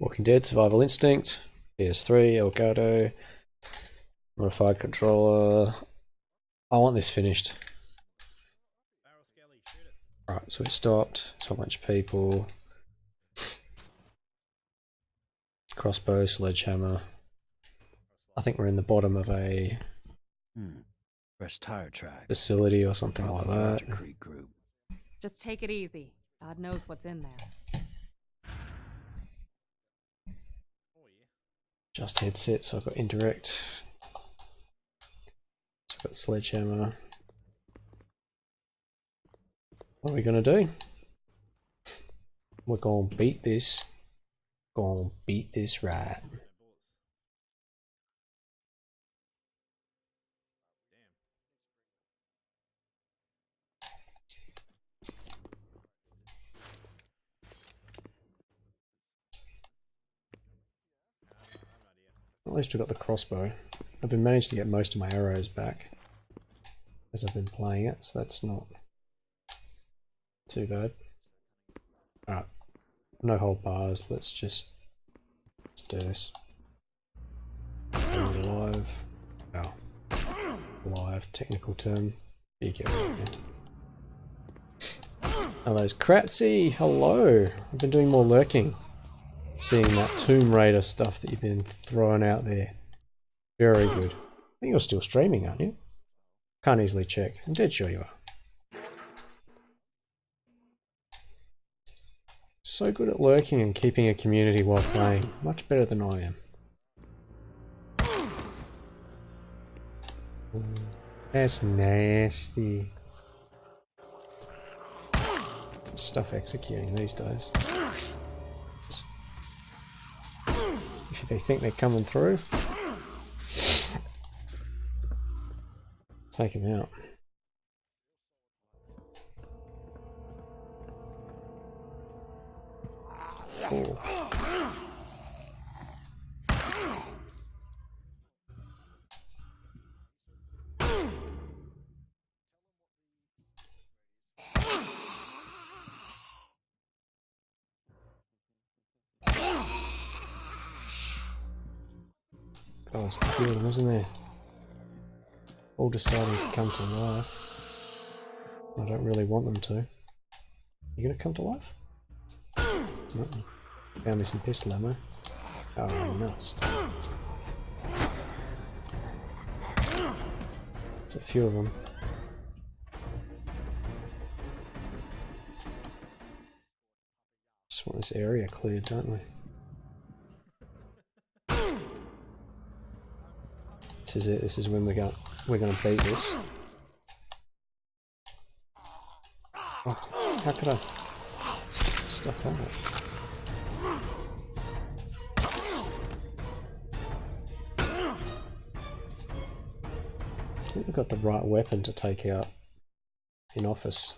Walking Dead, Survival Instinct, PS3, Elgato, modified controller. I want this finished. Right, so it stopped. It's a whole bunch of people. Crossbow, sledgehammer. I think we're in the bottom of a fresh tire track facility or something like that. Group. Just take it easy. God knows what's in there. Just headset, so I've got indirect. So I've got sledgehammer. What are we gonna do? We're gonna beat this. Gonna beat this right. At least we've got the crossbow. I've been managed to get most of my arrows back as I've been playing it, so that's not too bad. Alright, no hold bars, let's just do this. Live. Oh. Live, technical term. You get it. Hello's Kratzy, hello! I've been doing more lurking. Seeing that Tomb Raider stuff that you've been throwing out there. Very good. I think you're still streaming, aren't you? Can't easily check. I'm dead sure you are. So good at lurking and keeping a community while playing. Much better than I am. That's nasty. Stuff executing these days. Just, if they think they're coming through, take them out. Cool. God, there's a few of them, isn't there? All deciding to come to life. I don't really want them to. You gonna come to life? No. Found me some pistol ammo. Oh, nuts. There's a few of them. Just want this area cleared, don't we? This is it. This is when we're gonna beat this. Oh, how could I stuff that? I think we've got the right weapon to take out in office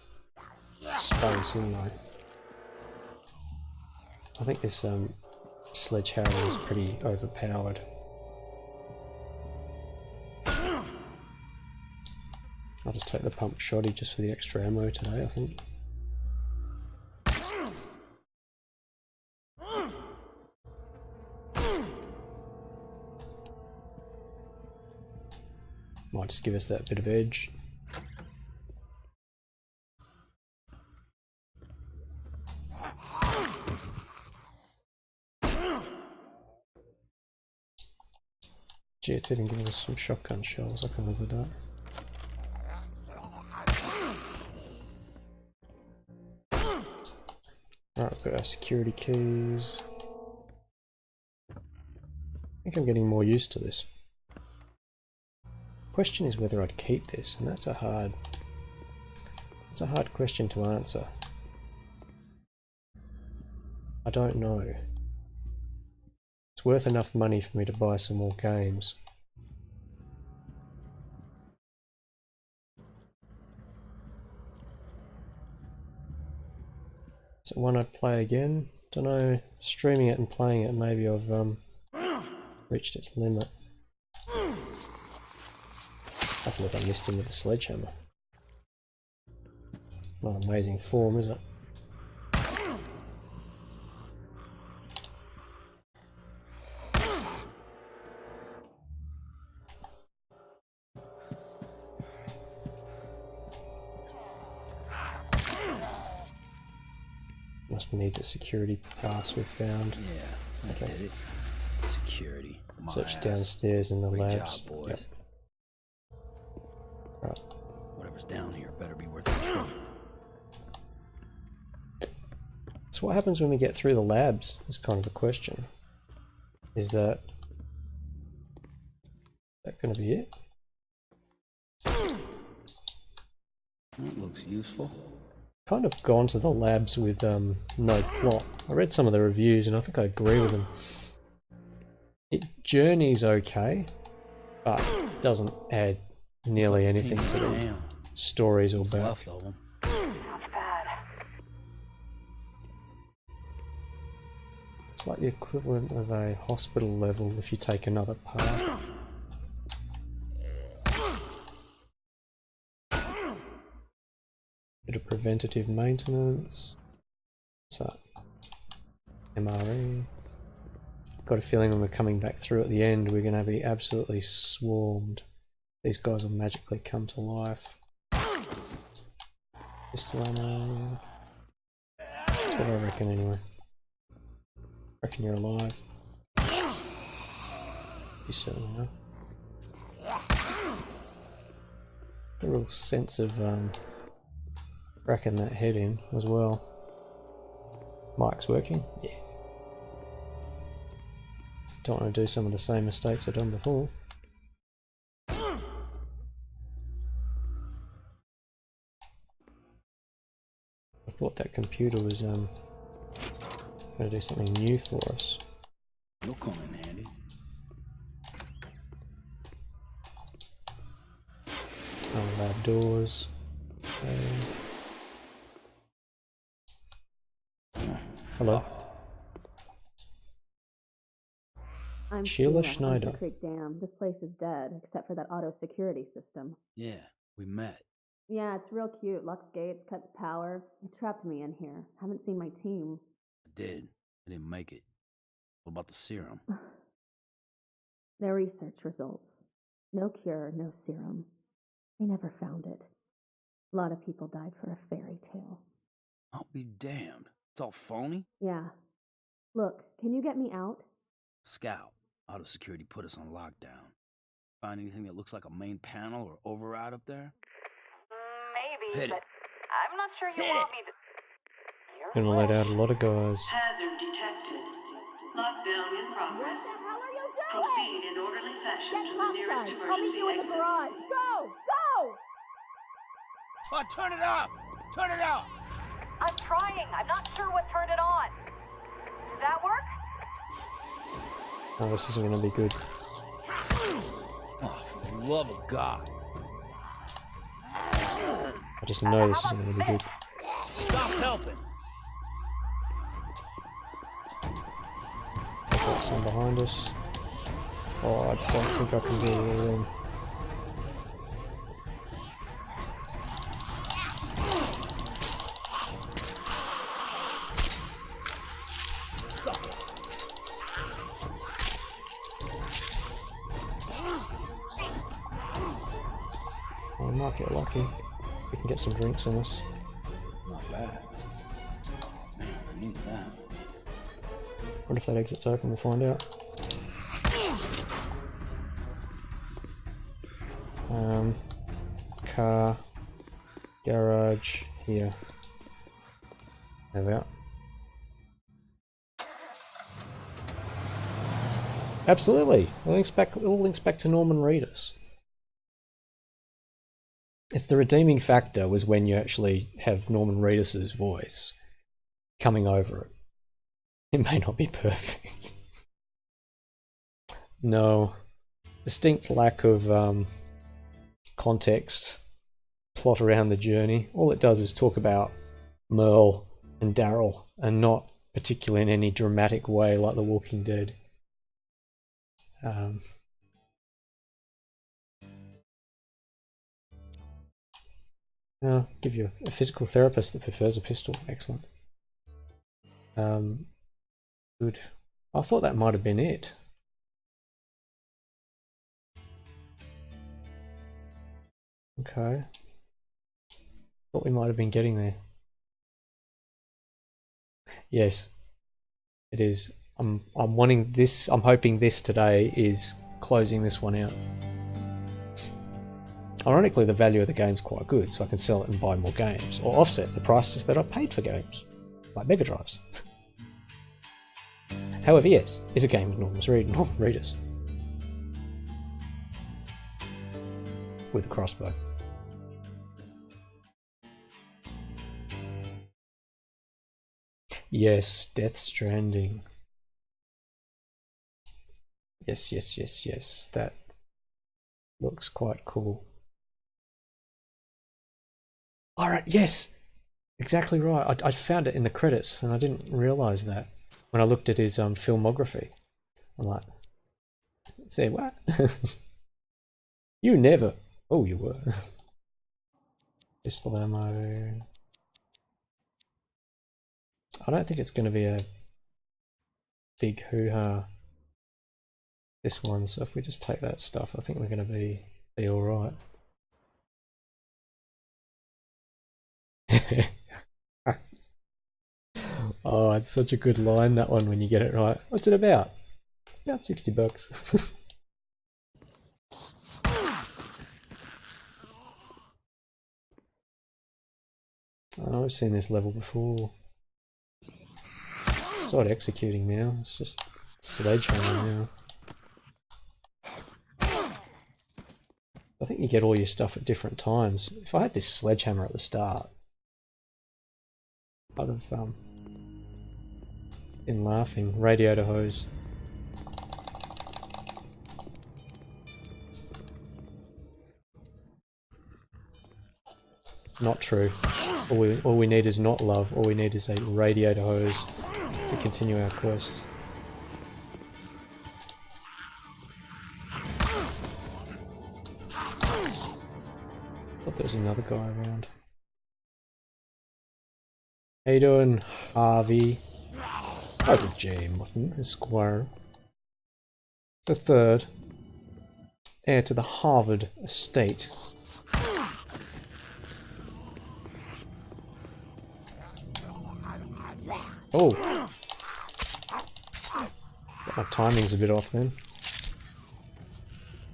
space anyway. I think this sledgehammer is pretty overpowered. I'll just take the pump shoddy just for the extra ammo today, I think. Might just give us that bit of edge. Gee, it's even giving us some shotgun shells, I can live with that. Right, we've got our security keys. I think I'm getting more used to this. Question is whether I'd keep this, and that's a hard question to answer. I don't know. It's worth enough money for me to buy some more games. Is it one I'd play again? Don't know. Streaming it and playing it, maybe I've reached its limit. I can't believe I missed him with the sledgehammer. Not amazing form, is it? Must need the security pass we found. Yeah, that Okay. did it. Security. My Search ass. downstairs in the Great labs. job, boys. Yep. Right. Whatever's down here better be worth the trouble. So what happens when we get through the labs is kind of a question. Is that going to be it? That looks useful. Kind of gone to the labs with no plot. I read some of the reviews and I think I agree with them. It journeys okay, but doesn't add nearly anything to the stories or back. Left of them. It's like the equivalent of a hospital level if you take another path. Bit of preventative maintenance. What's that? MRE. Got a feeling when we're coming back through at the end, we're going to be absolutely swarmed. These guys will magically come to life. Pistol ammo. That's what I reckon anyway. Reckon you're alive. You certainly are. A real sense of cracking that head in as well. Mic's working? Yeah. Don't want to do some of the same mistakes I've done before. I thought that computer was going to do something new for us. It'll come in handy. Lab doors. Hello. I'm Sheila Sheila, Schneider. Creek Dam. This place is dead, except for that auto security system. Yeah, we met. Yeah, it's real cute. Locks gates, cuts power. It trapped me in here. Haven't seen my team. I did. I didn't make it. What about the serum? Their research results. No cure, no serum. They never found it. A lot of people died for a fairy tale. I'll be damned. It's all phony? Yeah. Look, can you get me out? Scout. Auto security put us on lockdown. Find anything that looks like a main panel or override up there? Maybe, Hit but it. I'm not sure you Hit want it. me to. You're Gonna let out a lot of guys. Hazard detected. Lockdown in progress. What the hell are you doing? Proceed in orderly fashion Get to the top nearest guys. I'll meet emergency you in the exit. garage. Go! Go! Oh, turn it off! Turn it off! I'm trying. I'm not sure what turned it on. Does that work? Oh, this isn't gonna be good. Oh, for the love of God. I just know this isn't gonna be good. Stop helping! I've got some behind us. Oh, I don't think I can do all of them. Oh, we might get lucky. We can get some drinks in us. Not bad. Man, I need that. What if that exit's open? We'll find out. Car, garage, here. There we are. Absolutely. It all links back to Norman Reedus. It's the redeeming factor was when you actually have Norman Reedus's voice coming over it. It may not be perfect. No. Distinct lack of context, plot around the journey. All it does is talk about Merle and Daryl, and not particularly in any dramatic way like The Walking Dead. I'll give you a physical therapist that prefers a pistol. Excellent. Good. I thought that might have been it. Okay. Thought we might have been getting there. Yes, it is. I'm wanting this. I'm hoping this today is closing this one out. Ironically, the value of the game's quite good, so I can sell it and buy more games, or offset the prices that I've paid for games, like Mega Drives. However, yes, is a game with enormous readers. With a crossbow. Yes, Death Stranding. Yes. That looks quite cool. Alright, yes! Exactly right. I found it in the credits and I didn't realise that when I looked at his filmography. I'm like, say what? You never. Oh, you were. Pistol ammo. I don't think it's going to be a big hoo-ha, this one, so if we just take that stuff, I think we're going to be alright. Oh, it's such a good line, that one, when you get it right. What's it about? About $60. Oh, I've seen this level before. Start executing now. It's just sledgehammer now. I think you get all your stuff at different times. If I had this sledgehammer at the start, I'd have been laughing. Radiator hose. Not true. All we need is not love. All we need is a radiator hose to continue our quest. Thought there was another guy around. How you doing, Harvey? Harvey J. Mutton, Esquire. The third, heir to the Harvard estate. Oh! My timing's a bit off then.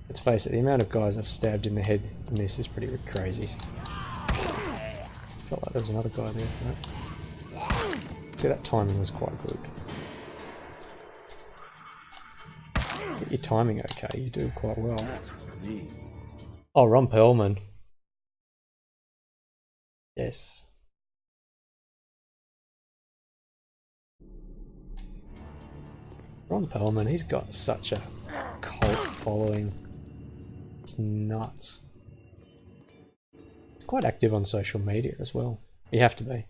Let's face it, the amount of guys I've stabbed in the head in this is pretty crazy. Felt like there was another guy there for that. See, that timing was quite good. Get your timing okay, you do quite well. That's what I need. Oh, Ron Perlman. Yes. Ron Perlman, he's got such a cult following. It's nuts. He's quite active on social media as well. You have to be.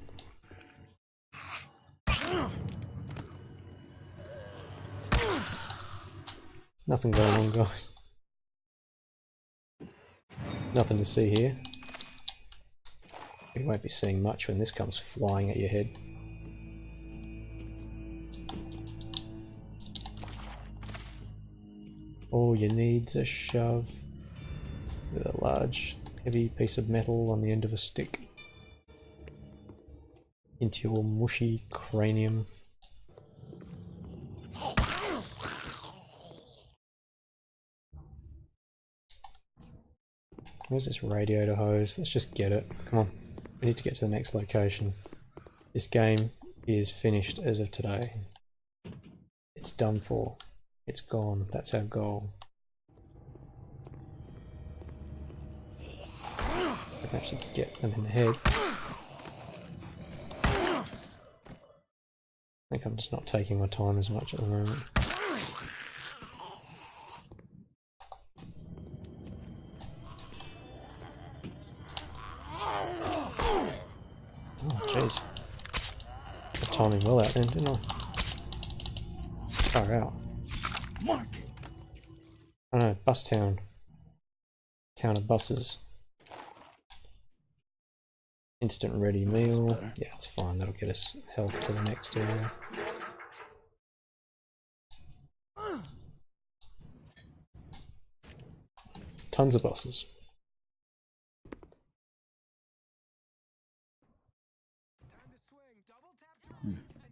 Nothing going on, guys. Nothing to see here. You won't be seeing much when this comes flying at your head. All you need's a shove with a large, heavy piece of metal on the end of a stick into your mushy cranium. Where's this radiator hose? Let's just get it. Come on. We need to get to the next location. This game is finished as of today. It's done for. It's gone. That's our goal. I can actually get them in the head. I think I'm just not taking my time as much at the moment. Oh, jeez. Got timing well out then, didn't I? Far out. Oh no, Bus Town. Town of buses. Instant ready meal. Yeah, it's fine. That'll get us health to the next area. Tons of buses.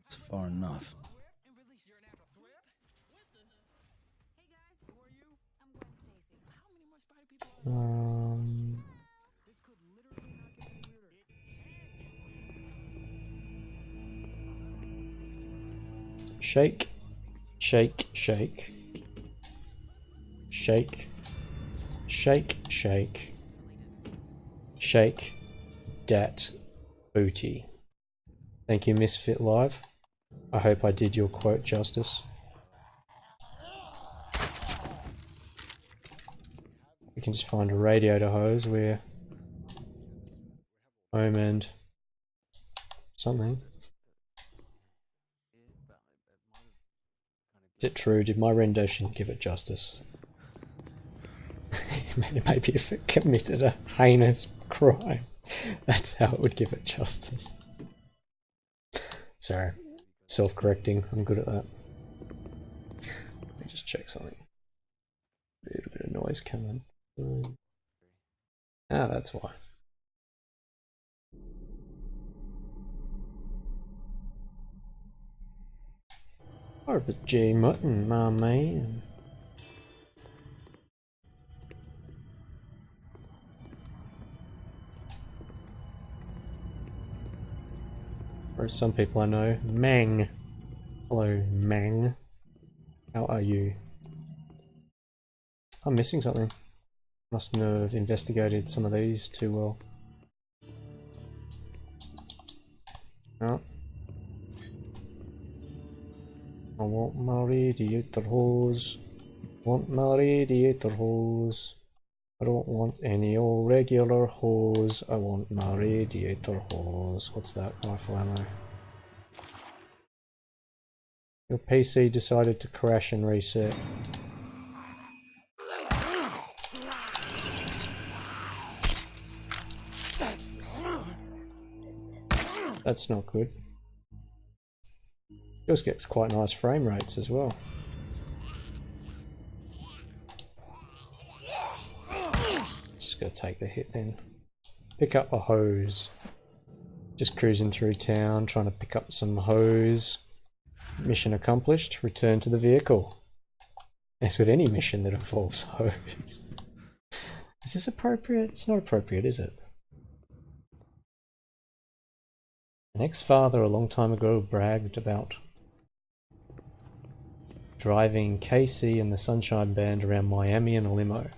It's far enough. Shake, shake, shake, shake, shake, shake, shake, dat booty. Thank you, Misfit Live. I hope I did your quote justice. We can just find a radio to hose where home and something. Is it true? Did my rendition give it justice? Maybe if it committed a heinous crime, that's how it would give it justice. Sorry, self-correcting. I'm good at that. Let me just check something. A little bit of noise coming through. Ah, that's why. Harvard J. Mutton, my man. Or as some people I know, Mang. Hello, Mang. How are you? I'm missing something. Mustn't have investigated some of these too well. Oh. I want my radiator hose. Want my radiator hose. I don't want any old regular hose. I want my radiator hose. What's that? Rifle ammo. Your PC decided to crash and reset. That's not good. Yours gets quite nice frame rates as well. Just gotta take the hit then. Pick up a hose. Just cruising through town, trying to pick up some hose. Mission accomplished. Return to the vehicle. As with any mission that involves hose. Is this appropriate? It's not appropriate, is it? An ex-father a long time ago bragged about driving KC and the Sunshine Band around Miami in a limo.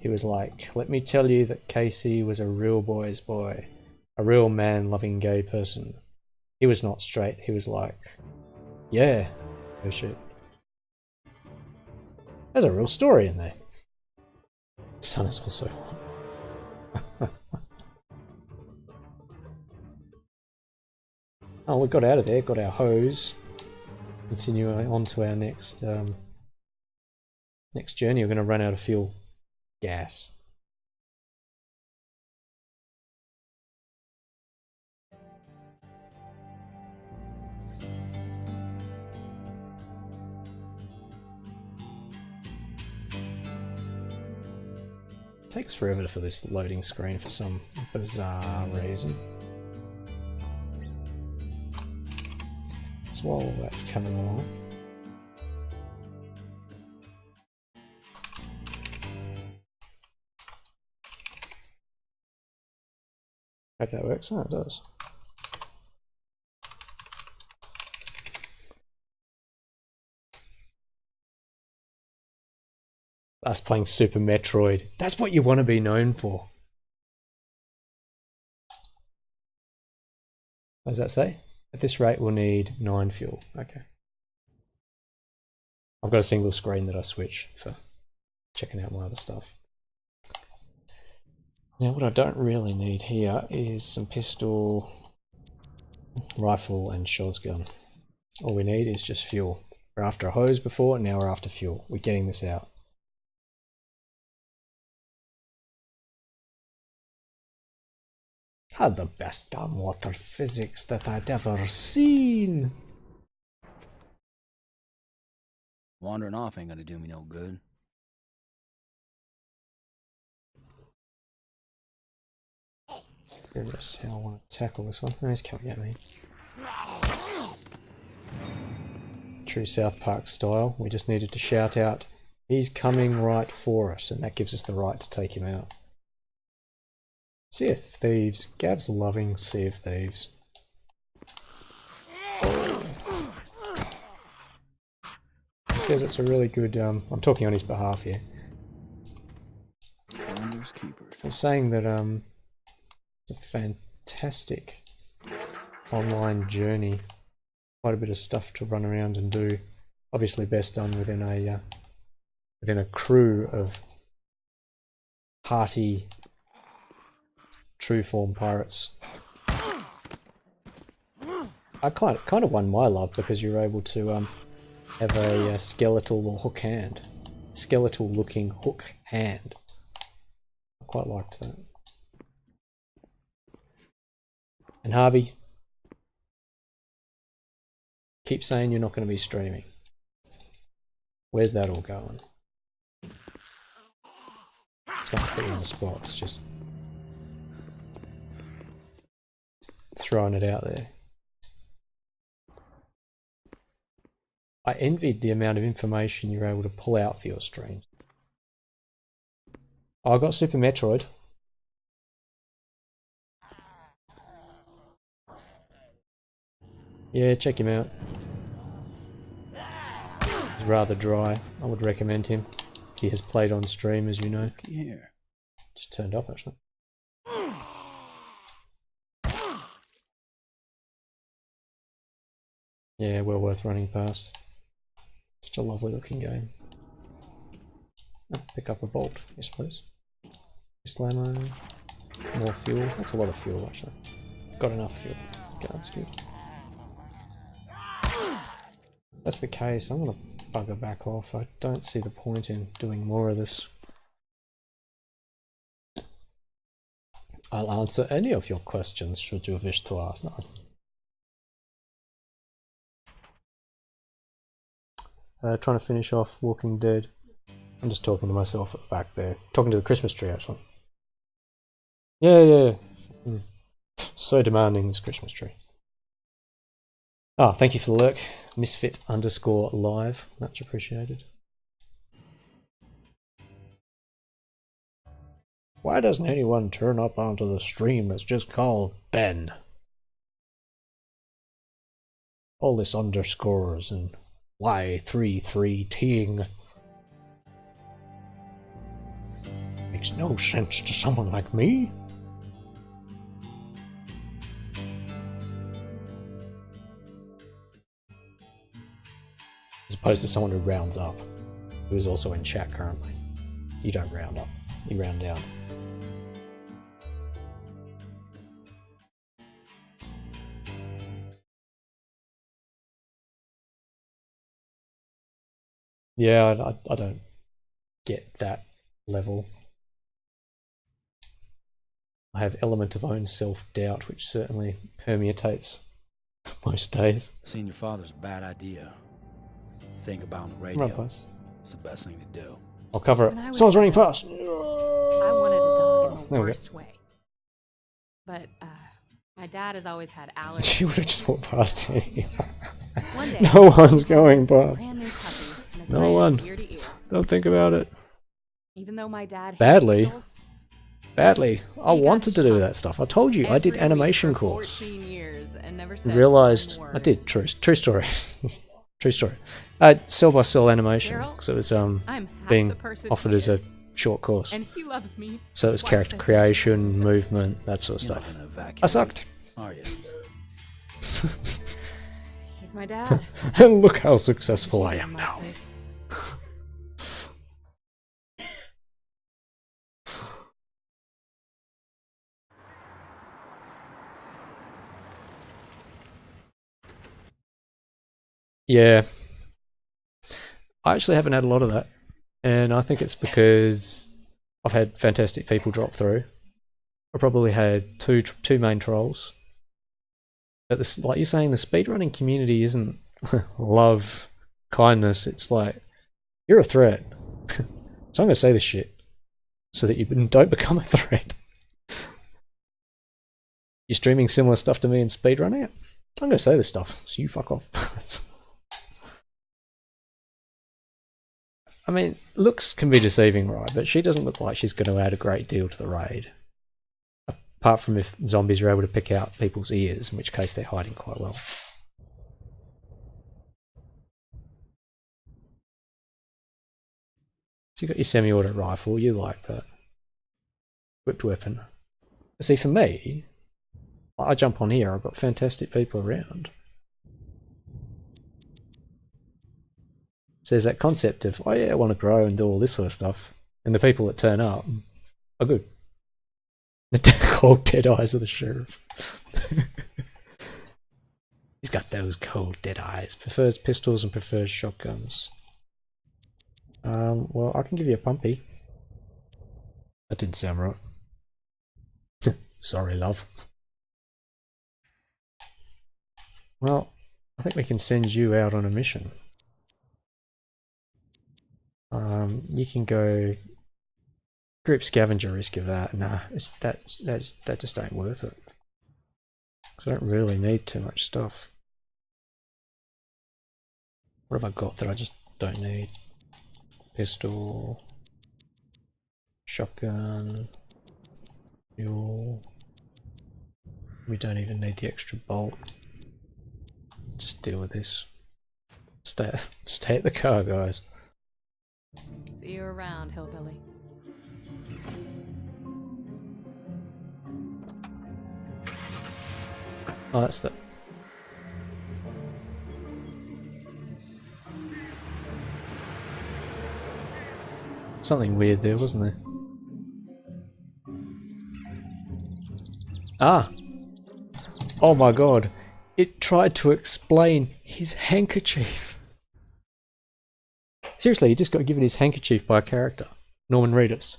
He was like, let me tell you that KC was a real boy's boy. A real man-loving gay person. He was not straight. He was like, yeah. Oh shit. There's a real story in there. Sun is also Oh, we got out of there, got our hose. Continuing on to our next next journey. We're going to run out of fuel. Gas. Takes forever for this loading screen for some bizarre reason. So while that's coming along, hope that works. Oh, it does. Us playing Super Metroid. That's what you want to be known for. What does that say? At this rate we'll need 9 fuel. Okay. I've got a single screen that I switch for checking out my other stuff. Now what I don't really need here is some pistol, rifle and shotgun. All we need is just fuel. We're after a hose before, now we're after fuel. We're getting this out. Had the best damn water physics that I'd ever seen. Wandering off ain't gonna do me no good. Curious how I want to tackle this one. Oh, he's coming at me. true South Park style. We just needed to shout out, "He's coming right for us," and that gives us the right to take him out. Sea of Thieves. Gav's loving Sea of Thieves. He says it's a really good, I'm talking on his behalf here. Finders keepers. I'm saying that it's a fantastic online journey. Quite a bit of stuff to run around and do. Obviously best done within a crew of hearty true form pirates. I kind of won my love because you're able to have a skeletal or hook hand. Skeletal looking hook hand. I quite liked that. And Harvey, keep saying you're not going to be streaming. Where's that all going? It's not put you on the spot, it's just throwing it out there. I envied the amount of information you're able to pull out for your streams. Oh, I got Super Metroid. Yeah, check him out. He's rather dry. I would recommend him. He has played on stream, as you know. Here. Just turned off, actually. Yeah, well worth running past. Such a lovely looking game. Oh, pick up a bolt, yes please. Pistol ammo. More fuel. That's a lot of fuel, actually. Got enough fuel. Okay, that's good. If that's the case, I'm gonna bugger back off. I don't see the point in doing more of this. I'll answer any of your questions should you wish to ask. No. Trying to finish off Walking Dead. I'm just talking to myself at the back there. Talking to the Christmas tree, actually. Yeah. So demanding, this Christmas tree. Ah, thank you for the lurk. Misfit_live. Much appreciated. Why doesn't anyone turn up onto the stream that's just called Ben? All this underscores and Y33ting. Makes no sense to someone like me. As opposed to someone who rounds up, who is also in chat currently. You don't round up, you round down. Yeah, I don't get that level. I have element of own self-doubt, which certainly permeates most days. Seeing your father's a bad idea. Saying goodbye on the radio. Right, boss. It's the best thing to do. I'll cover When I it. was Someone's running young, past. I wanted a dog in the There we go. worst way. But my dad has always had allergies. She would have just walked past it. One day, No one's going a past. brand new puppy and a No brand one. ear to ear. Don't think about it. Even though my dad hates Badly. beetles, Badly. I He got wanted to do shot that stuff. I told you, I did every week animation for course. 14 years and never said Realized one I word. did. True story. True story. Cell by cell animation, Daryl, because it was I'm half being the person offered he as a is, short course. and he loves me. So it was twice character as much. creation, movement, that sort of You're not stuff. gonna evacuate, I sucked. are you? He's my dad. And look how successful I Cheated am on my now. face. Yeah. I actually haven't had a lot of that. And I think it's because I've had fantastic people drop through. I probably had two main trolls. But this, like you're saying, the speedrunning community isn't love, kindness. It's like, you're a threat. So I'm going to say this shit so that you don't become a threat. You're streaming similar stuff to me in speedrunning it? I'm going to say this stuff, so you fuck off. I mean, looks can be deceiving, right? But she doesn't look like she's going to add a great deal to the raid. Apart from if zombies are able to pick out people's ears, in which case they're hiding quite well. So you got your semi-auto rifle, you like that. Whipped weapon. See, for me, I jump on here, I've got fantastic people around. So there's that concept of, oh yeah, I want to grow and do all this sort of stuff. And the people that turn up are good. The cold dead eyes of the sheriff. He's got those cold dead eyes. Prefers pistols and prefers shotguns. Well, I can give you a pumpy. That didn't sound right. Sorry, love. Well, I think we can send you out on a mission. You can go group scavenger risk of that. Nah, that just ain't worth it. Because I don't really need too much stuff. What have I got that I just don't need? Pistol, shotgun, mule. We don't even need the extra bolt. Just deal with this. Stay at the car, guys. See you around, hillbilly. Oh, that's the... Something weird there, wasn't there? Ah! Oh my god. It tried to explain his handkerchief. Seriously, he just got given his handkerchief by a character. Norman Reedus.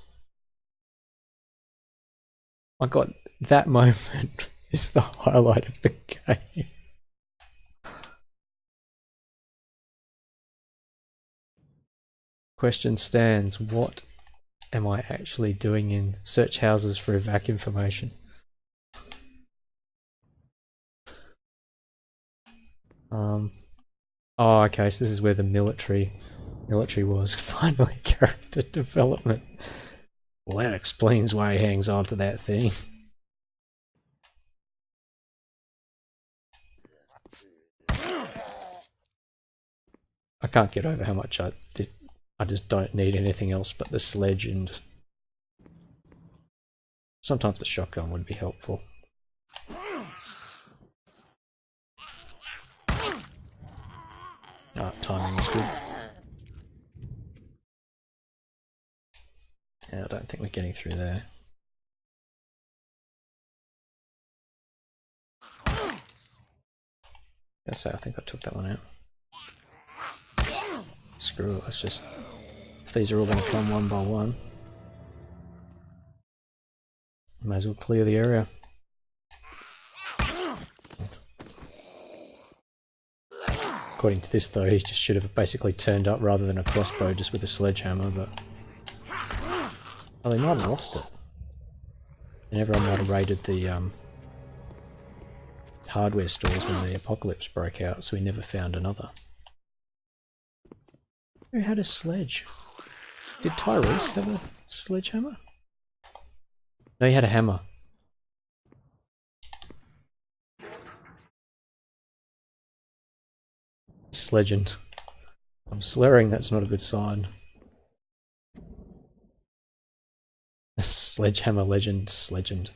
My god, that moment is the highlight of the game. Question stands, what am I actually doing in search houses for evac information? Oh, okay, so this is where the military was. Finally, character development. Well, that explains why he hangs on to that thing. I can't get over how much I just don't need anything else but the sledge, and sometimes the shotgun would be helpful. Ah, timing was good. Yeah, I don't think we're getting through there. I think I took that one out. Screw it, let's just... If these are all going to come one by one, might as well clear the area. According to this though, he just should have basically turned up rather than a crossbow just with a sledgehammer, but... Oh, they might have lost it. And everyone might have raided the hardware stores when the apocalypse broke out, so we never found another. Who had a sledge? Did Tyrese have a sledgehammer? No, he had a hammer. Sledgend. I'm slurring, that's not a good sign. Sledgehammer legend, sledgend.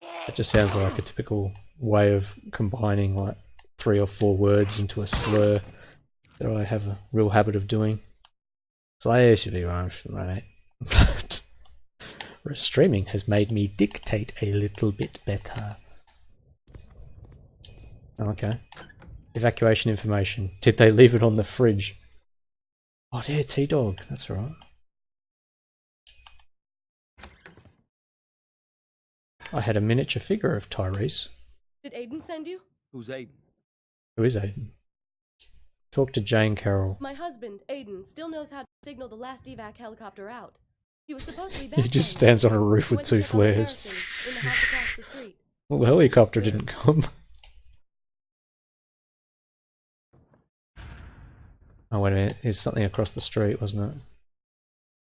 That just sounds like a typical way of combining like 3 or 4 words into a slur that I have a real habit of doing. Slash should be right. But streaming has made me dictate a little bit better. Okay. Evacuation information. Did they leave it on the fridge? Oh yeah, T-Dog, that's right. I had a miniature figure of Tyrese. Did Aiden send you? Who's Aiden? Who is Aiden? Talk to Jane Carroll. My husband, Aiden, still knows how to signal the last evac helicopter out. He was supposed to be back. He just stands on a roof with 2 flares. In the house across the street. Well, the helicopter didn't come. Oh wait a minute, there's something across the street, wasn't it?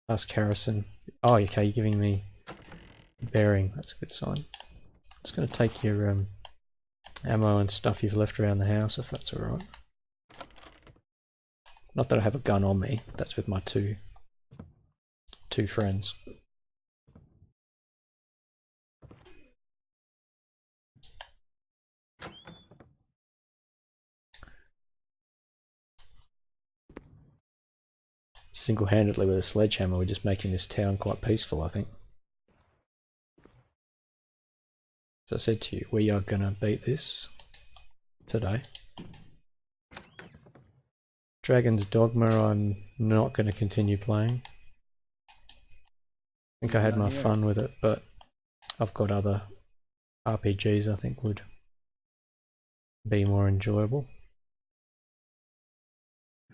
Ask Harrison. Oh, okay, you're giving me bearing. That's a good sign. Just gonna take your ammo and stuff you've left around the house, if that's alright. Not that I have a gun on me. That's with my two friends. Single-handedly with a sledgehammer, we're just making this town quite peaceful, I think. As I said to you, we are gonna beat this today. Dragon's Dogma, I'm not gonna continue playing. I think I had my fun with it, but I've got other RPGs I think would be more enjoyable.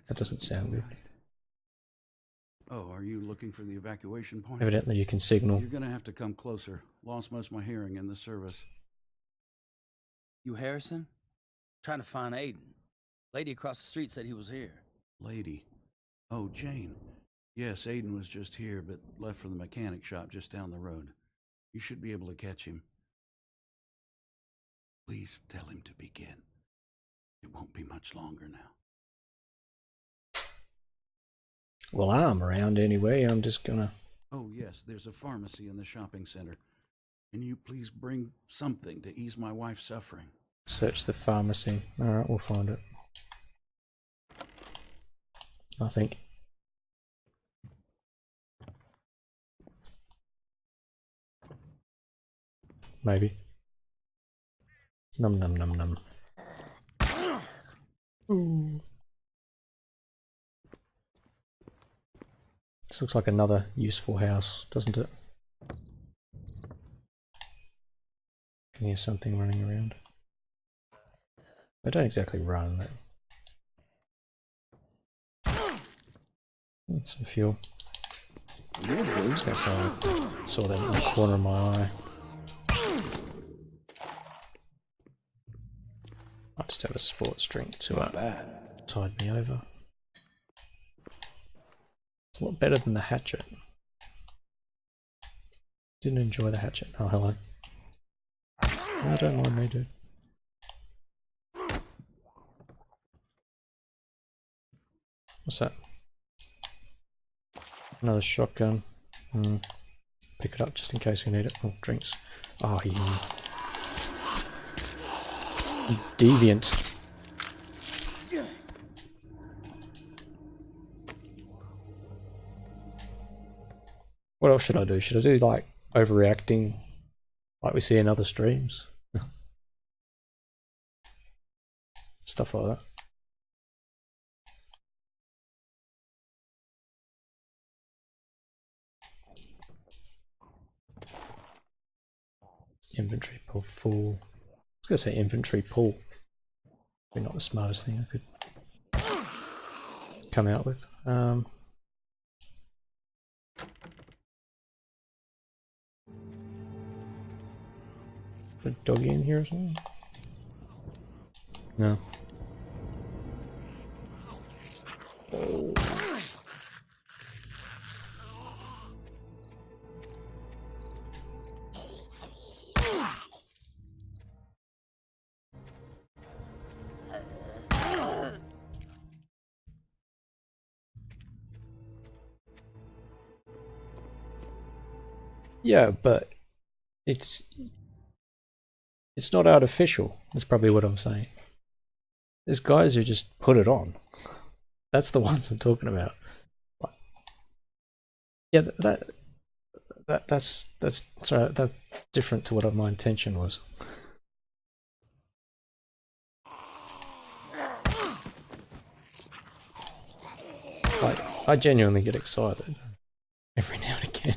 That doesn't sound good. Oh, are you looking for the evacuation point? Evidently you can signal. You're gonna have to come closer. Lost most of my hearing in the service. You Harrison? Trying to find Aiden. Lady across the street said he was here. Lady. Oh, Jane. Yes, Aiden was just here, but left for the mechanic shop just down the road. You should be able to catch him. Please tell him to begin. It won't be much longer now. Well, I'm around anyway, I'm just gonna... Oh, yes, there's a pharmacy in the shopping center. Can you please bring something to ease my wife's suffering? Search the pharmacy. Alright, we'll find it. I think. Maybe. Num num num num. Ooh. This looks like another useful house, doesn't it? Can hear something running around. They don't exactly run, though. Some fuel. I was gonna say I saw that in the corner of my eye. I just have a sports drink to tide me over. It's a lot better than the hatchet. Didn't enjoy the hatchet. Oh, hello. No, don't mind me, dude. What's that? Another shotgun. Pick it up just in case we need it. Oh, drinks. Oh, you deviant. What else should I do? Should I do like overreacting like we see in other streams? Stuff like that. Inventory pull full. I was going to say inventory pull. Probably not the smartest thing I could come out with. Put a doggy in here or something? No. Oh. Yeah, but it's not artificial, is probably what I'm saying. There's guys who just put it on. That's the ones I'm talking about. Yeah, that's sorry, that's different to what my intention was. Like, I genuinely get excited every now and again.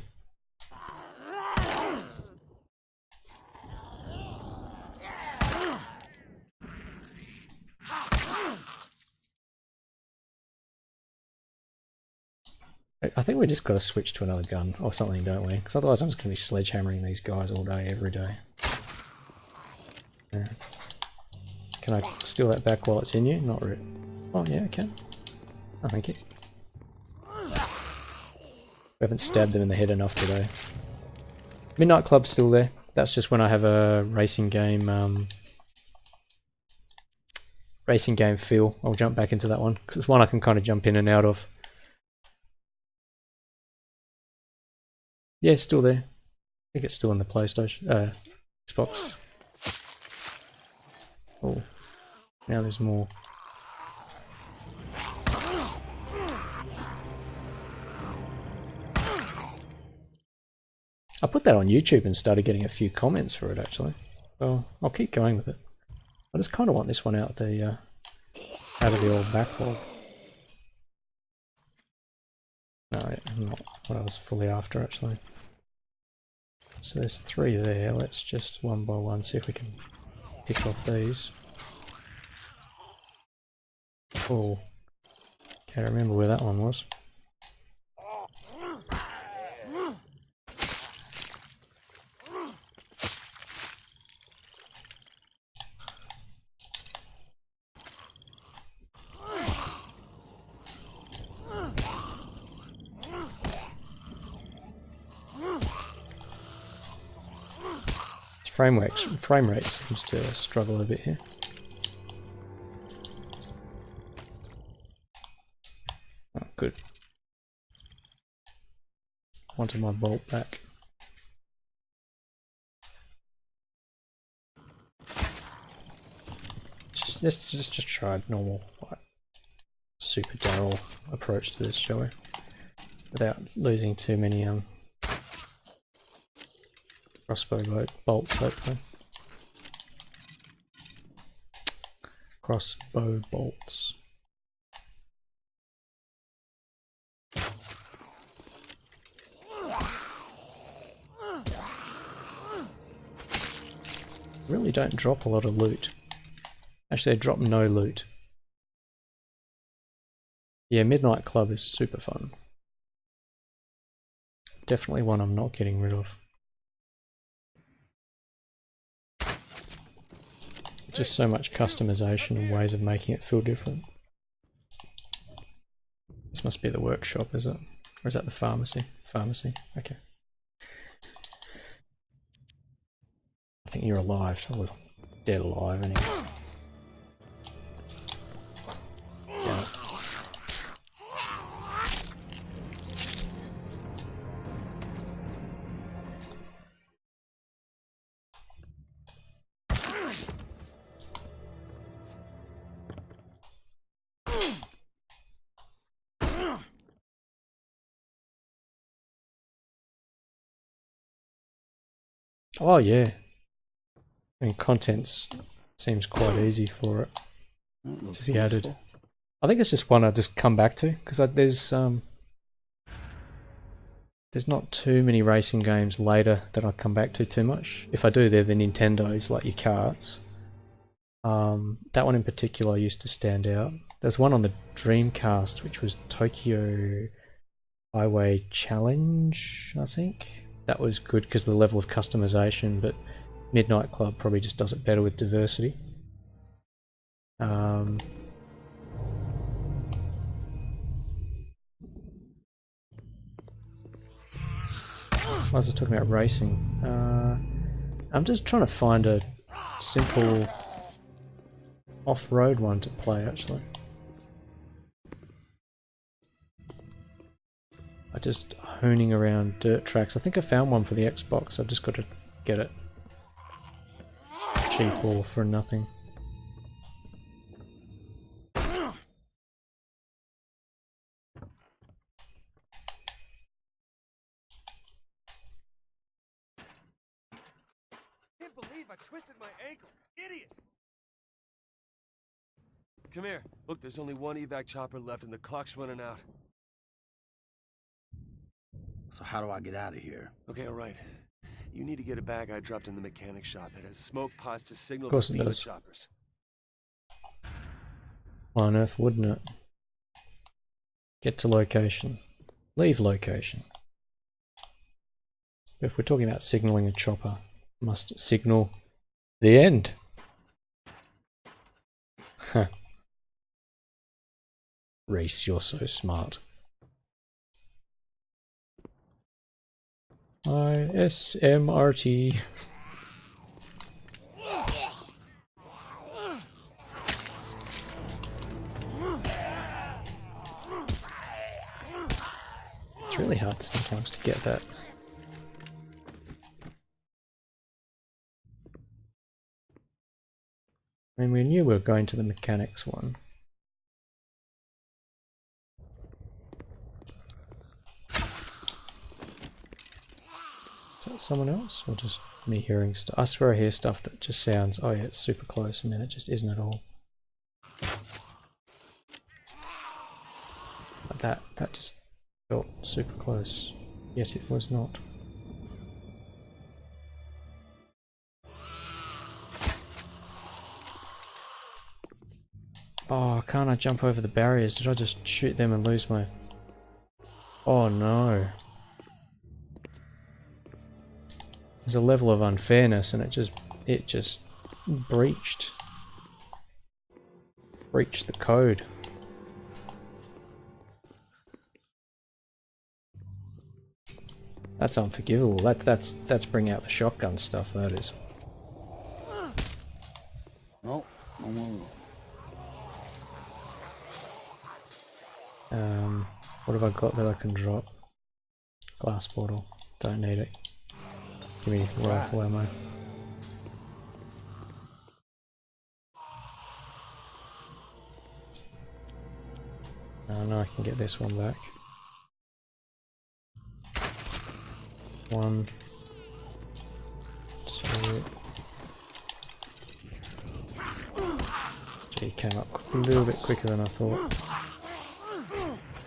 I think we just got to switch to another gun or something, don't we? Because otherwise I'm just going to be sledgehammering these guys all day, every day. Yeah. Can I steal that back while it's in you? Not really. Oh yeah, I can. Oh, thank you. We haven't stabbed them in the head enough today. Midnight Club's still there. That's just when I have a racing game feel. I'll jump back into that one because it's one I can kind of jump in and out of. Yeah, it's still there. I think it's still in the PlayStation, Xbox. Oh, now there's more. I put that on YouTube and started getting a few comments for it actually. Well, I'll keep going with it. I just kind of want this one out of the old backlog. No, not what I was fully after actually. So there's 3 there. Let's just one by one see if we can pick off these. Oh, can't remember where that one was. Frame rate seems to struggle a bit here. Oh, good. Wanted my bolt back. Let's just try a normal, like, super Daryl approach to this, shall we? Without losing too many crossbow bolts, hopefully. Crossbow bolts. Really don't drop a lot of loot. Actually, they drop no loot. Yeah, Midnight Club is super fun. Definitely one I'm not getting rid of. Just so much customization and ways of making it feel different. This must be the workshop, is it? Or is that the pharmacy? Pharmacy, okay. I think you're alive, or dead alive anyway. Damn it. Oh yeah, and contents seems quite easy for it to be added. I think it's just one I just come back to because there's not too many racing games later that I come back to too much. If I do, they're the Nintendos, like your carts. That one in particular used to stand out. There's one on the Dreamcast which was Tokyo Highway Challenge, I think. That was good because of the level of customization, but Midnight Club probably just does it better with diversity. Why was I talking about racing? I'm just trying to find a simple off-road one to play actually. I just honing around dirt tracks. I think I found one for the Xbox. I've just got to get it cheap or for nothing. Can't believe I twisted my ankle. Idiot! Come here. Look, there's only one evac chopper left and the clock's running out. So how do I get out of here? Okay, alright. You need to get a bag I dropped in the mechanic shop. It has smoke pods to signal Of course the it FEMA does. choppers. Why on earth wouldn't it? Get to location. Leave location. If we're talking about signaling a chopper, must signal the end. Huh. Reese, you're so smart. ISMRT. It's really hard sometimes to get that. I mean, we knew we were going to the mechanics one. Is that someone else, or just me hearing stuff? I swear I hear stuff that just sounds, oh yeah, it's super close, and then it just isn't at all. But that just felt super close, yet it was not. Oh, can't I jump over the barriers? Did I just shoot them and lose my... Oh no. There's a level of unfairness and it just breached the code. That's unforgivable. That's bring out the shotgun stuff, that is. No, no more. What have I got that I can drop? Glass bottle. Don't need it. Give me rifle ammo. Oh no, I can get this one back. 1, 2. Gee, came up a little bit quicker than I thought.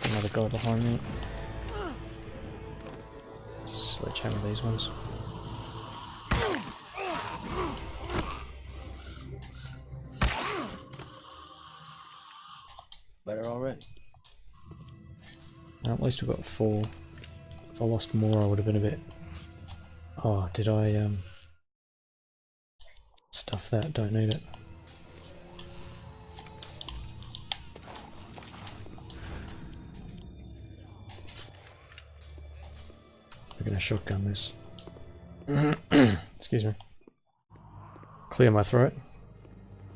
Another guy behind me. Just sledgehammer these ones. Better already. Well, at least we've got 4. If I lost more I would have been a bit... Oh, did I stuff that? Don't need it. We're gonna shotgun this. Excuse me. Clear my throat.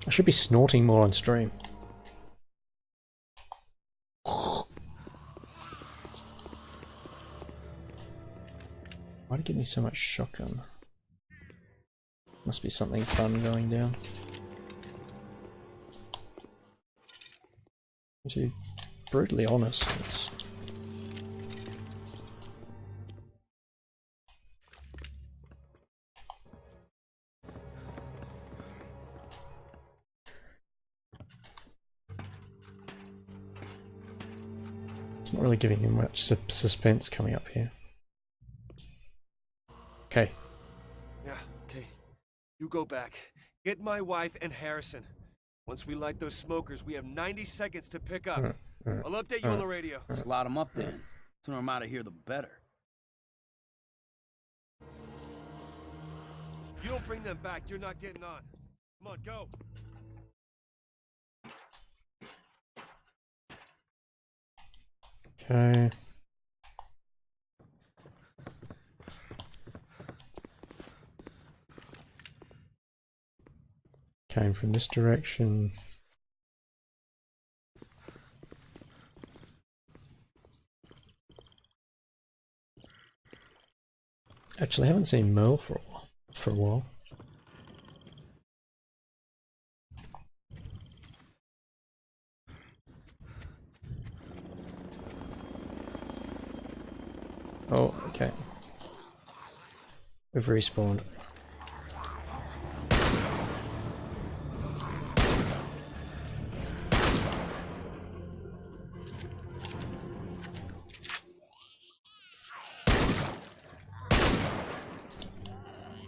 I should be snorting more on stream. Why'd it give me so much shotgun? Must be something fun going down. To be brutally honest, it's... It's not really giving you much suspense coming up here. Okay. Yeah, okay. You go back. Get my wife and Harrison. Once we light those smokers, we have 90 seconds to pick up. I'll update you on the radio. Let's lot them up then. Sooner I'm out of here, the better. You don't bring them back, you're not getting on. Come on, go. Okay. Came from this direction. Actually, I haven't seen Merle for a while. Oh, okay. We've respawned.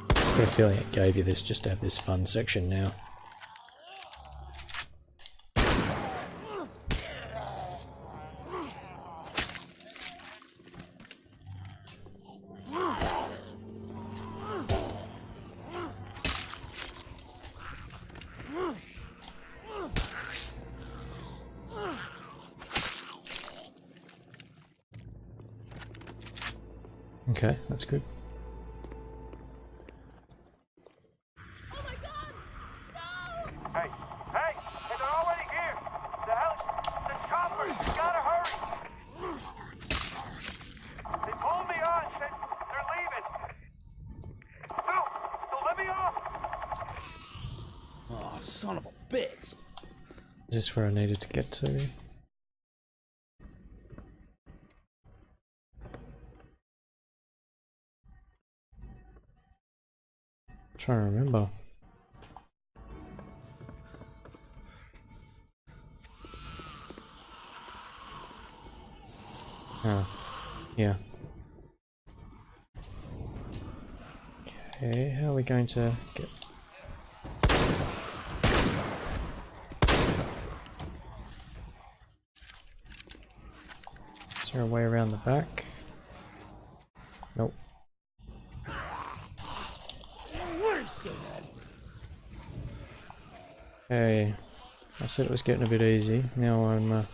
I've got a feeling it gave you this just to have this fun section now. Okay, that's good. Oh my god! No! Hey, they're already here. The choppers, you gotta hurry. They pulled me on, said they're leaving. So let me off. Oh, son of a bitch. Is this where I needed to get to? I'm trying to remember. Oh, yeah. Okay, how are we going to get... Is there a way around the back? Nope. Okay, I said it was getting a bit easy. Now I'm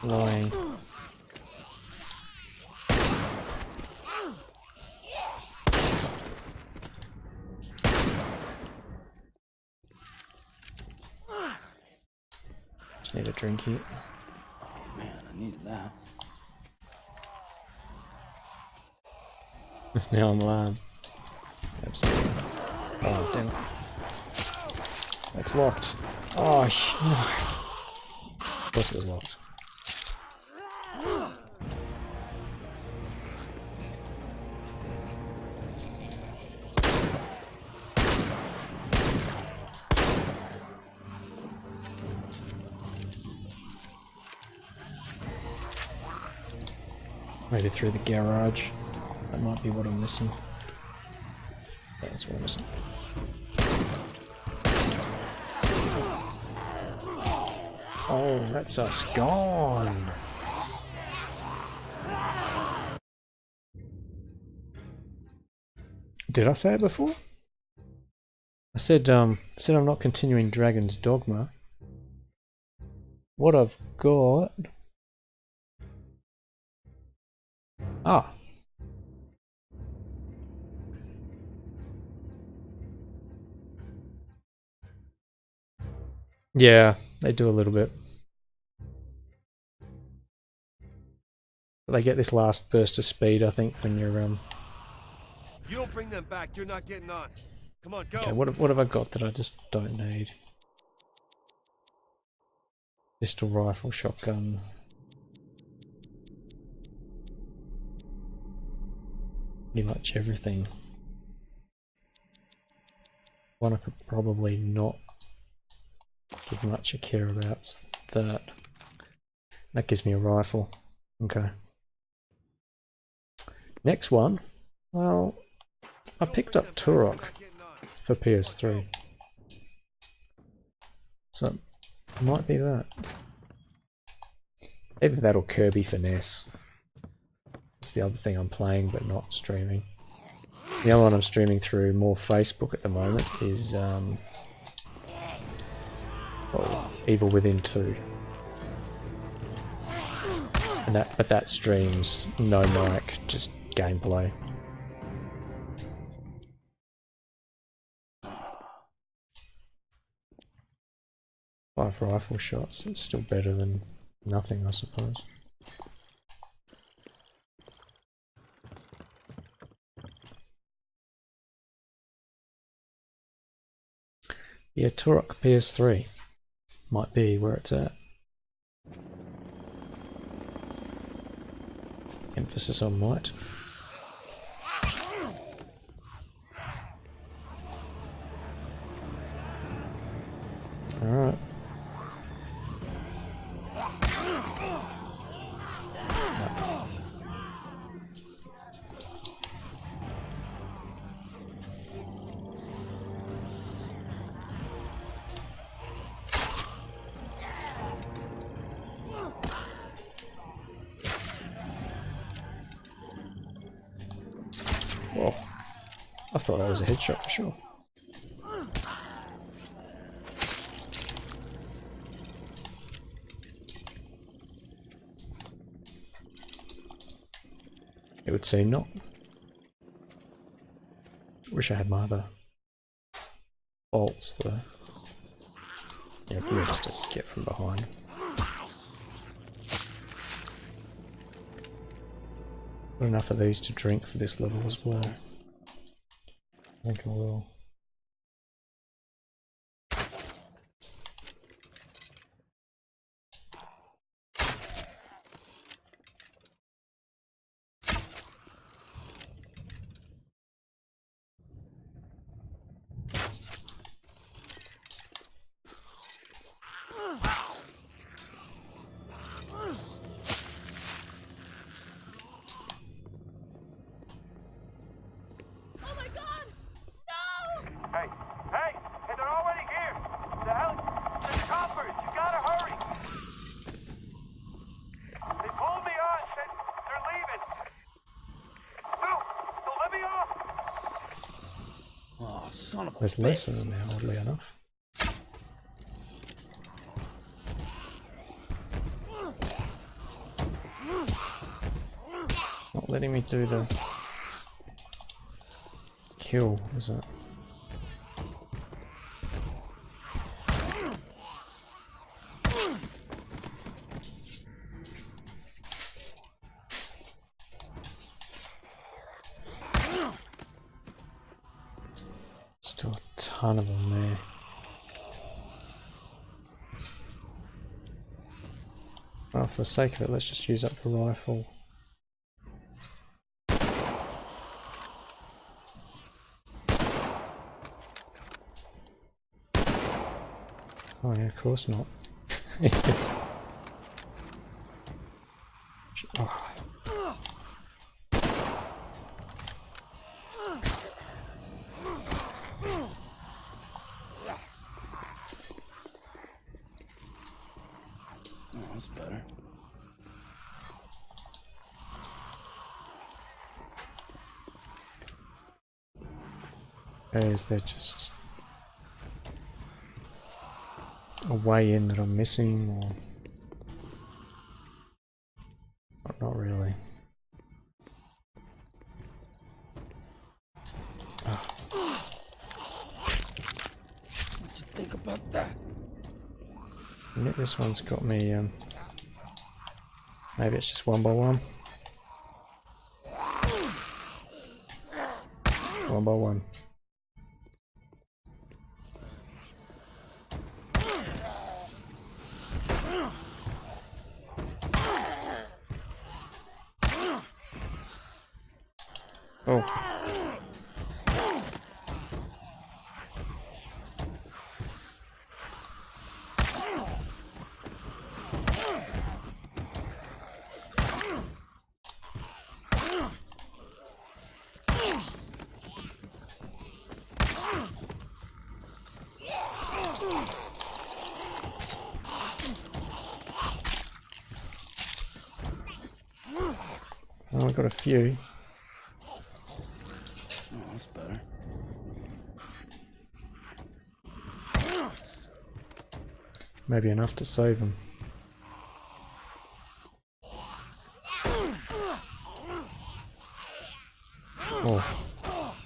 lying. Just need a drink here. Man, I needed that. Now I'm lying. Absolutely. Oh, damn it. It's locked. Oh, no. Of course it was locked. Maybe through the garage. That might be what I'm missing. Yeah, that's what I'm missing. Oh, that's us gone. Did I say it before? I said I'm not continuing Dragon's Dogma. What I've got... Ah. Yeah, they do a little bit. They get this last burst of speed, I think, when you're You don't bring them back, you're not getting on. Come on, go. Okay, what have I got that I just don't need? Pistol, rifle, shotgun. Pretty much everything. One I could probably not give much a care about. That gives me a rifle. Okay. Next one. Well, I picked up Turok for PS3. So it might be that. Either that or Kirby Finesse. It's the other thing I'm playing but not streaming. The other one I'm streaming through more Facebook at the moment is Evil Within 2. And that streams no mic, just gameplay. 5 rifle shots, it's still better than nothing, I suppose. Yeah, Turok PS3 might be where it's at. Emphasis on might. Alright. Whoa. I thought that was a headshot for sure. It would seem not. Wish I had my other bolts though. Yeah, probably just to get from behind. Got enough of these to drink for this level as well. I think I will. Hey, they're already here. The choppers, you gotta hurry. They pulled me on, said they're leaving. No, let me off. Oh, son of a There's less of them now, oddly enough. Not letting me do the kill, is it? Still a ton of them there. Well, for the sake of it, let's just use up the rifle. Oh yeah, of course not. Oh. Oh, that's better. Is there just a way in that I'm missing, or not really? Oh. What'd you think about that? Admit this one's got me, maybe it's just 1 by 1. 1 by 1. Oh. Oh, I got a few. Oh, that's better. Maybe enough to save them. Oh. Oh,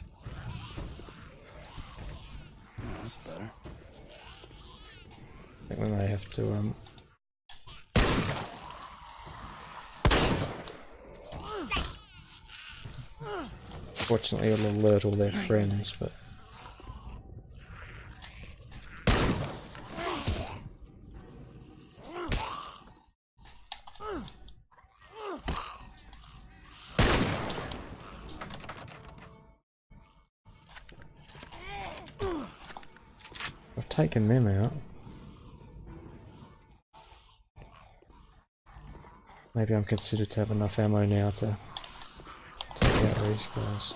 that's better. I think we may have to fortunately it'll alert all their friends, but I've taken them out. Maybe I'm considered to have enough ammo now to take out these guys.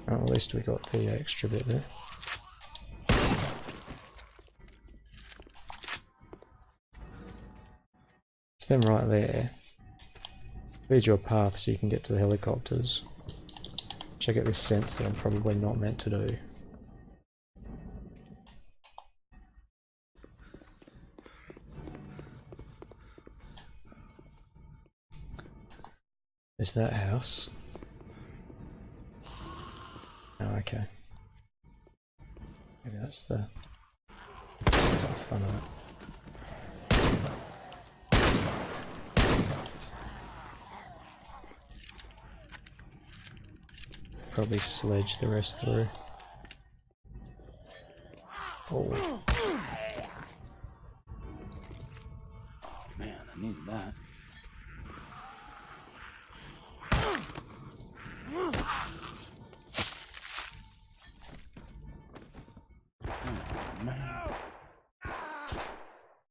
Oh, at least we got the extra bit there. It's them right there. Feed you a path so you can get to the helicopters. Which I get this sense that I'm probably not meant to do. There's that house. Oh, okay. Maybe that's the fun of it. Probably sledge the rest through. Oh. Oh man, I needed that. Oh man.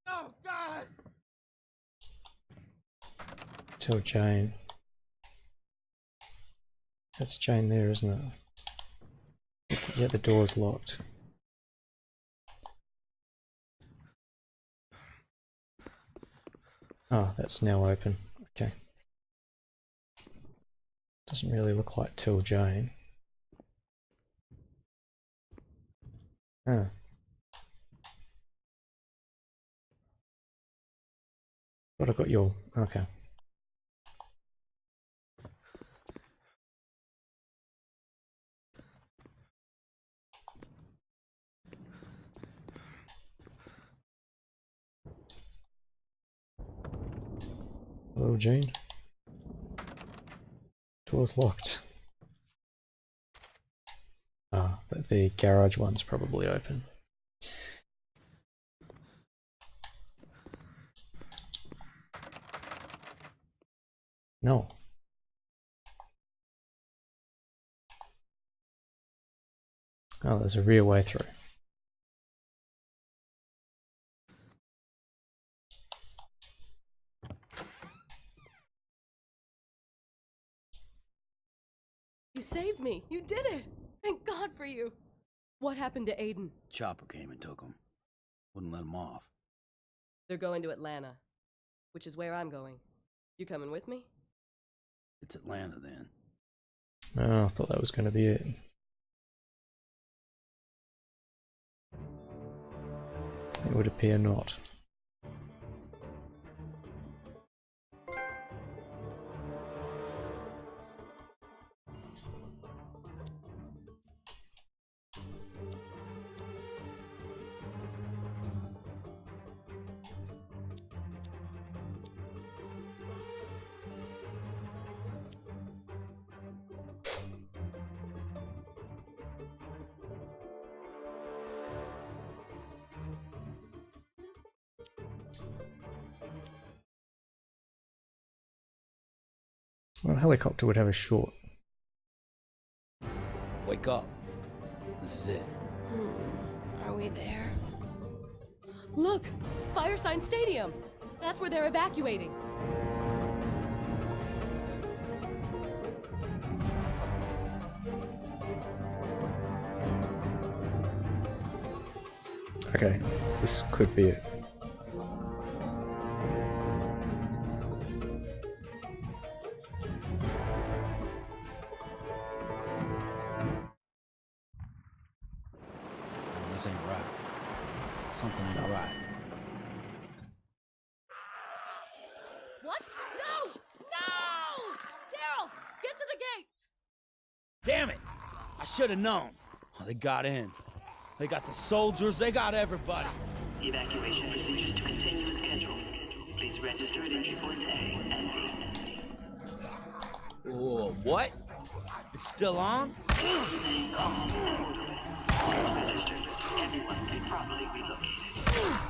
Oh, God! Tell Jane. That's Jane there, isn't it? Yeah, the door's locked. Oh, that's now open. Okay. Doesn't really look like Tell Jane. Ah. But I got your... okay. Hello, Jane. Door's locked. Ah, but the garage one's probably open. No. Oh, there's a rear way through. You saved me. You did it. Thank God for you. What happened to Aiden? Chopper came and took him. Wouldn't let him off. They're going to Atlanta, which is where I'm going. You coming with me? It's Atlanta then. Oh, I thought that was going to be it. It would appear not. Well, a helicopter would have a short. Wake up. This is it. Are we there? Look! Firesign Stadium! That's where they're evacuating. Okay, this could be it. This ain't right. Something ain't right. What? No! No! Daryl! Get to the gates! Damn it! I should have known. Oh, they got in. They got the soldiers, they got everybody. Evacuation procedures to continue as scheduled. Please register at entry points A and B. Oh, what? It's still on? Stay calm and orderly. Once registered, everyone will be properly relocated.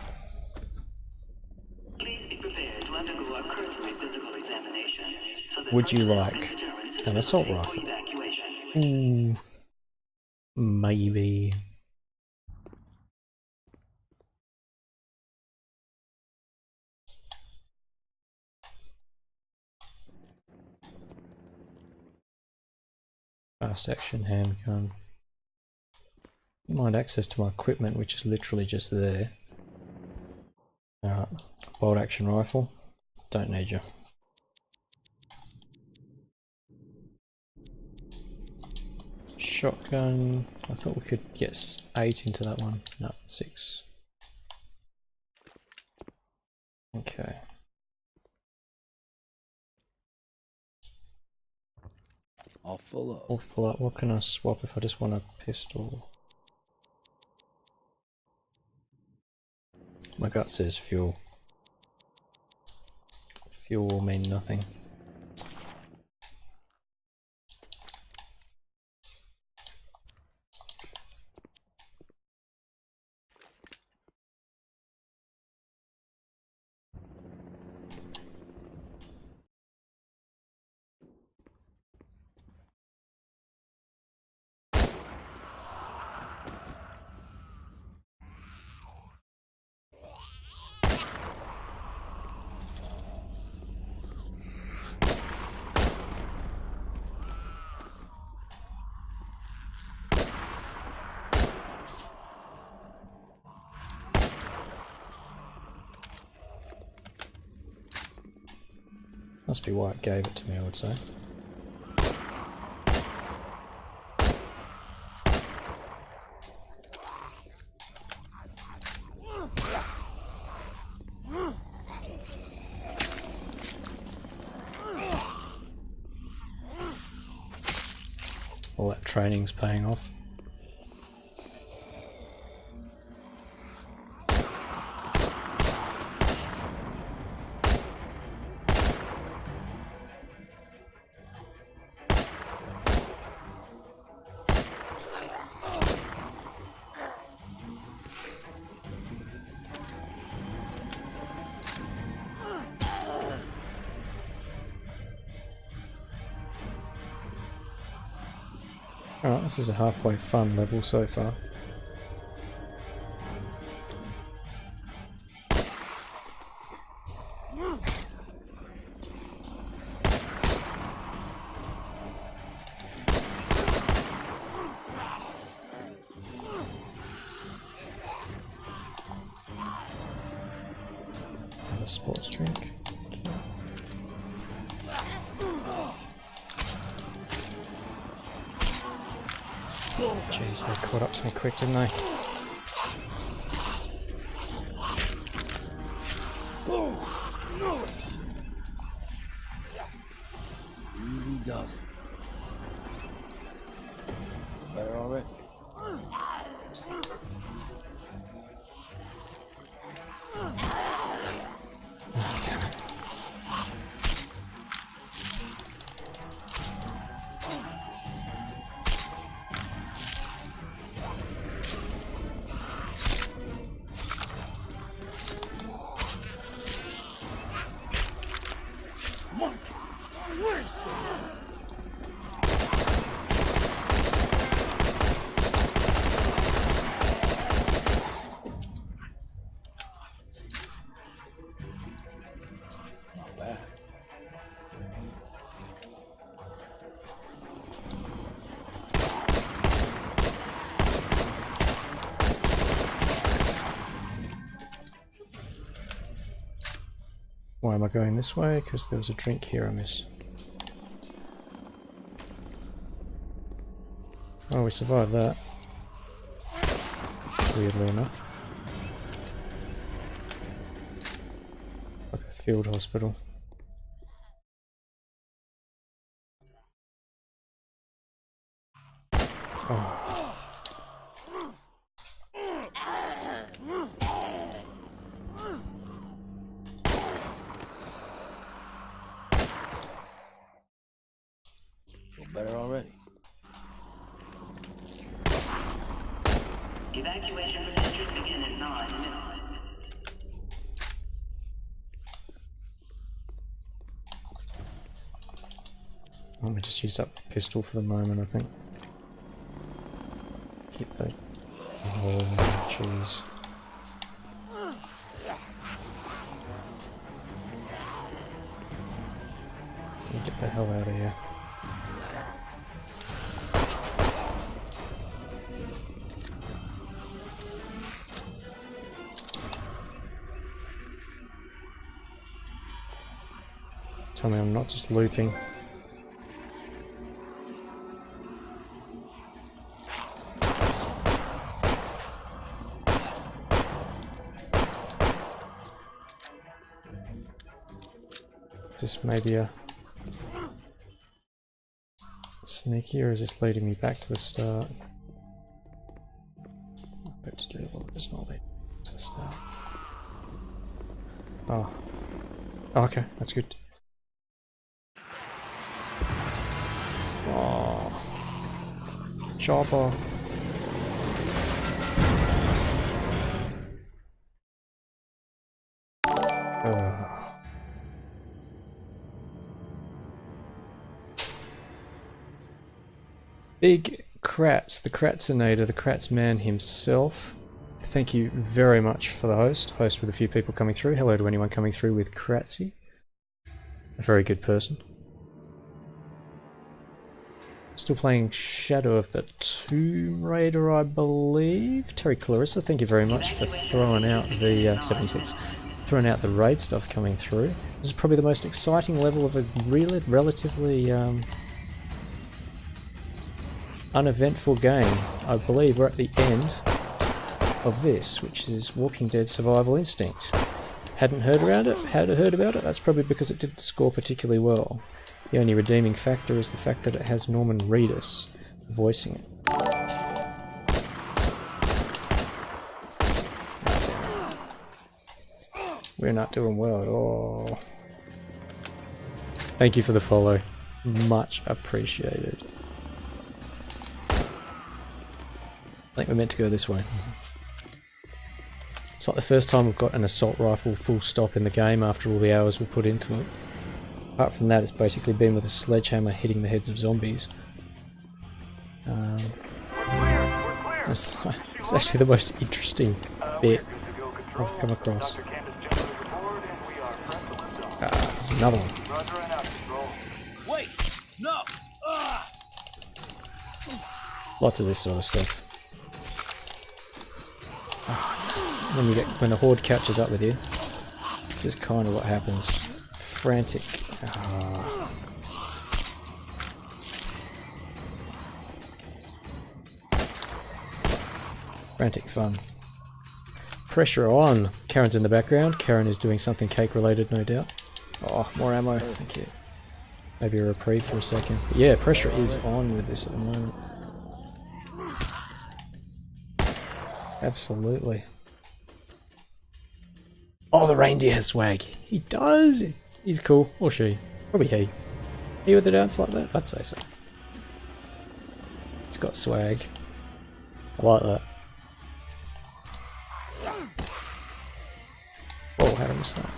Please be prepared to undergo a cursory physical examination. So that Would you personnel like can determine an assault suitability rifle? for evacuation. Maybe. Fast action handgun. You mind access to my equipment, which is literally just there. Bolt action rifle. don't need you. Shotgun. I thought we could get 8 into that one. No, 6. Okay. All full up. All full up. What can I swap if I just want a pistol? My gut says fuel. Fuel will mean nothing. Must be why it gave it to me, I would say. All that training's paying off. Alright, this is a halfway fun level so far. Another sports drink. Jeez, they caught up to me quick, didn't they? Easy does it. Better already. Not bad. Why am I going this way? Because there was a drink here I missed. Oh, we survived that. Weirdly enough. Like a field hospital. Oh. Feel better already. Evacuation procedures begin in 9 minutes. Let me just use up the pistol for the moment, I think. Keep that. Oh, jeez. Get the hell out of here. Tell me I'm not just looping. Is this maybe a sneaky, or is this leading me back to the start? It's not leading to the start. Oh. Oh, okay, that's good. Oh. Chopper. Oh. Big Kratz, the Kratzinator, the Kratzman himself. Thank you very much for the host with a few people coming through. Hello to anyone coming through with Kratzy. A very good person. Still playing Shadow of the Tomb Raider, I believe. Terry Clarissa, thank you very much for throwing out the 76. Throwing out the raid stuff coming through. This is probably the most exciting level of a relatively uneventful game. I believe we're at the end of this, which is Walking Dead Survival Instinct. Hadn't heard about it? That's probably because it didn't score particularly well. The only redeeming factor is the fact that it has Norman Reedus voicing it. We're not doing well at all. Thank you for the follow. Much appreciated. I think we're meant to go this way. It's like the first time we've got an assault rifle full stop in the game after all the hours we put into it. Apart from that, it's basically been with a sledgehammer hitting the heads of zombies. It's actually the most interesting bit I've come across. Another one. Wait! No! Lots of this sort of stuff. When the horde catches up with you, this is kind of what happens. Frantic. Frantic fun. Pressure on. Karen's in the background. Karen is doing something cake related, no doubt. Oh, more ammo. Thank you. Maybe a reprieve for a second. But yeah, pressure is on with this at the moment. Absolutely. Oh, the reindeer has swag. He does. He's cool. Or she. Probably he. He with the dance like that? I'd say so. It's got swag. I like that. Oh, how did I miss that?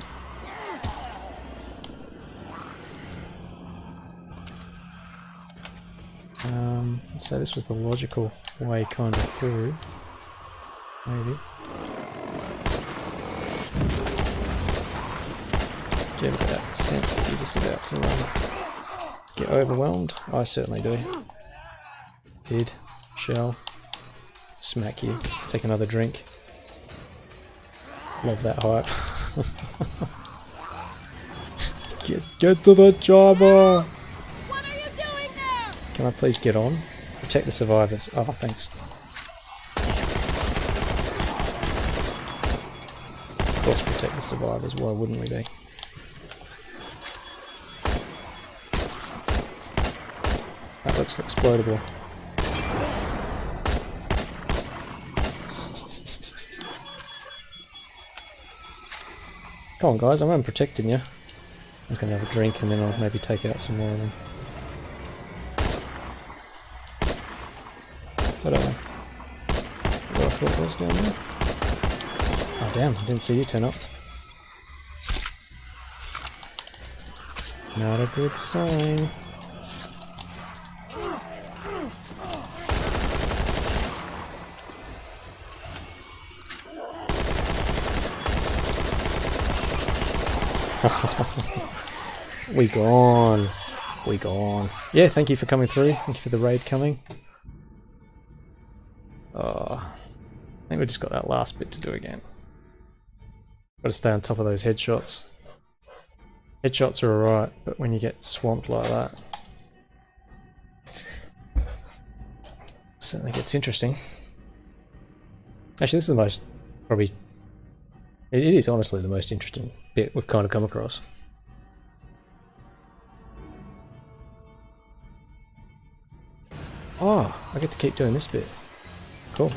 So this was the logical way kind of through. Maybe. Do you ever get that sense that you're just about to get overwhelmed? I certainly do. Did. Shall. Smack you. Take another drink. Love that hype. Get to the chopper! What are you doing there? Can I please get on? Protect the survivors. Oh, thanks. Of course protect the survivors, why wouldn't we be? That looks explodable. Come on guys, I'm protecting you. I can have a drink and then I'll maybe take out some more of them. I don't know what I thought it was down there. Oh damn, I didn't see you turn up. Not a good sign. We gone. We gone. Yeah, thank you for coming through. Thank you for the raid coming. Oh, I think we just got that last bit to do again. Got to stay on top of those headshots. Headshots are alright, but when you get swamped like that, certainly gets interesting. Actually, this is the most, probably, it is honestly the most interesting bit we've kind of come across. Oh, I get to keep doing this bit. Cool.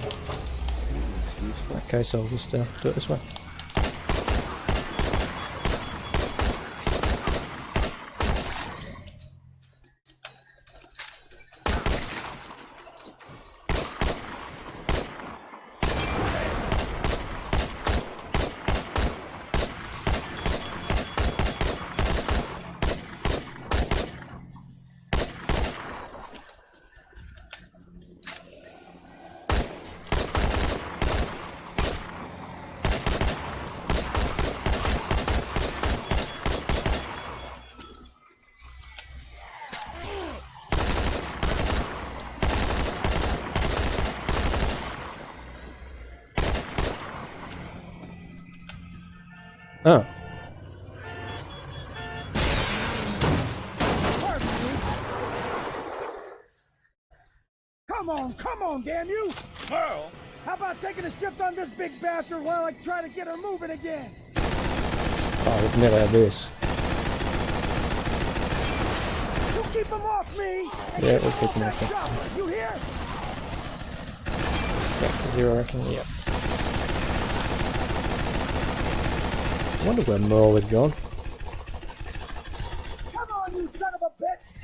Okay, so I'll just do it this way. Oh. Come on, damn you! Pearl? How about taking a shift on this big bastard while I try to get her moving again? Oh, we've never had this. You keep him off me! Yeah, we'll keep him off. You hear? Back to here, I reckon, yep. I wonder where Merle had gone. Come on, you son of a bitch!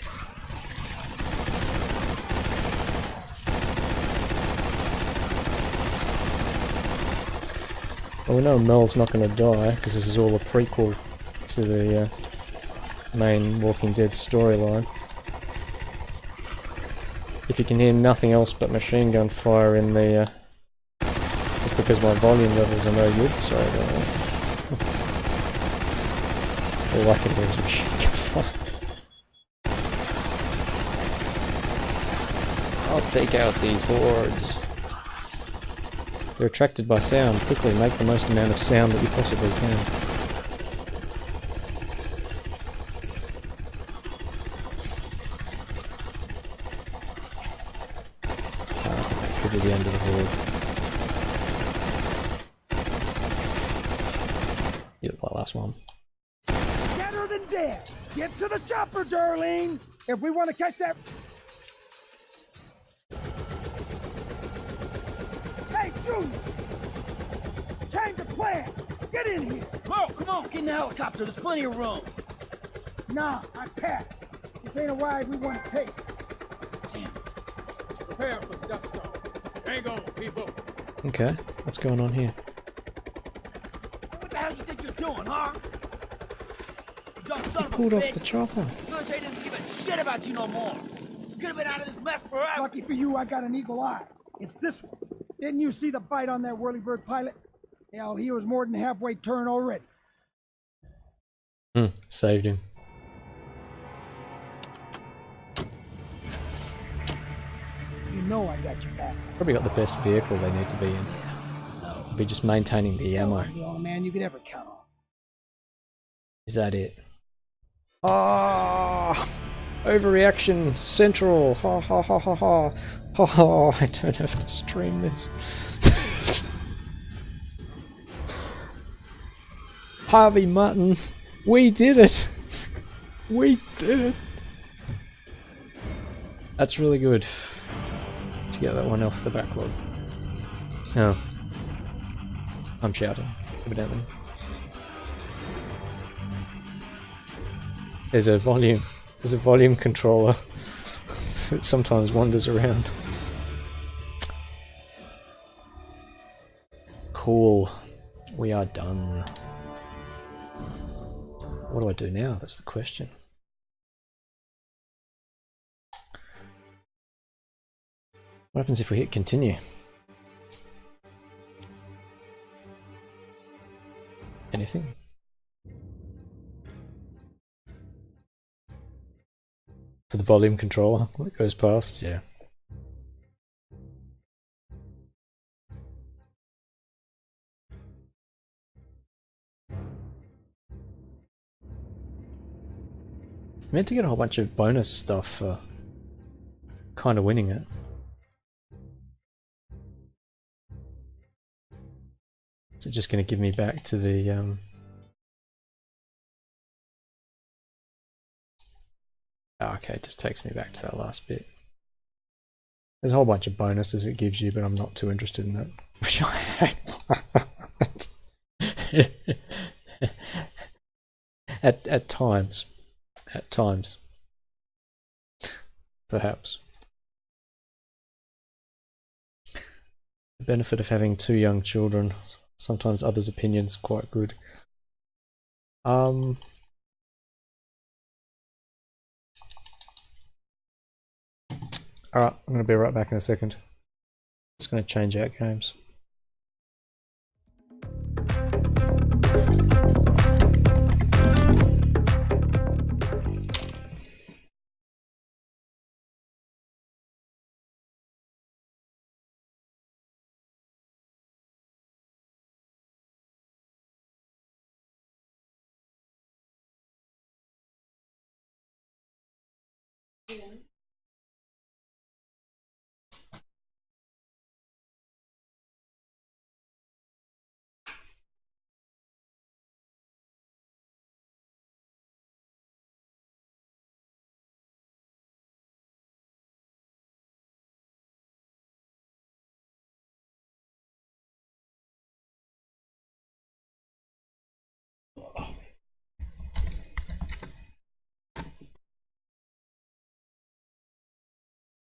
Well, we know Mel's not going to die, because this is all a prequel to the main Walking Dead storyline. If you can hear nothing else but machine gun fire in the... it's because my volume levels are no good, so... all I can hear is machine gun fire. I'll take out these hordes. They're attracted by sound. Quickly make the most amount of sound that you possibly can. That could be the end of the horde. Yeah, that last one. Better than dead! Get to the chopper, Darlene! If we want to catch that... Hey, Junior! Change of plan! Get in here! Carl, come on, get in the helicopter. There's plenty of room. Nah, I pass. This ain't a ride we want to take. Damn. Prepare for the dust storm. Hang on, people. Okay, what's going on here? What the hell you think you're doing, huh? You dumb son of a Pulled off bitch. the chopper. Military doesn't give a shit about you no more. You could have been out of this mess forever. Lucky for you, I got an eagle eye. It's this one. Didn't you see the bite on that whirlybird pilot? Hell, he was more than halfway turned already. Saved him. You know I got your back. Probably got the best vehicle they need to be in. Be just maintaining the ammo. I'm the only man you could ever count on. Is that it? Ah! Overreaction central. Ha ha ha ha ha. Ha ha! I don't have to stream this. Harvey Mutton, we did it. We did it. That's really good. To get that one off the backlog. Oh. I'm shouting, evidently. There's a volume controller that sometimes wanders around. Cool. We are done. What do I do now? That's the question. What happens if we hit continue? Anything? For the volume controller that goes past, yeah. I meant to get a whole bunch of bonus stuff for kind of winning it. Is it just going to give me back to the oh, okay, it just takes me back to that last bit. There's a whole bunch of bonuses it gives you, but I'm not too interested in that. Which I at times. At times. Perhaps. The benefit of having 2 young children. Sometimes others' opinions are quite good. Alright, I'm going to be right back in a second. Just going to change out games.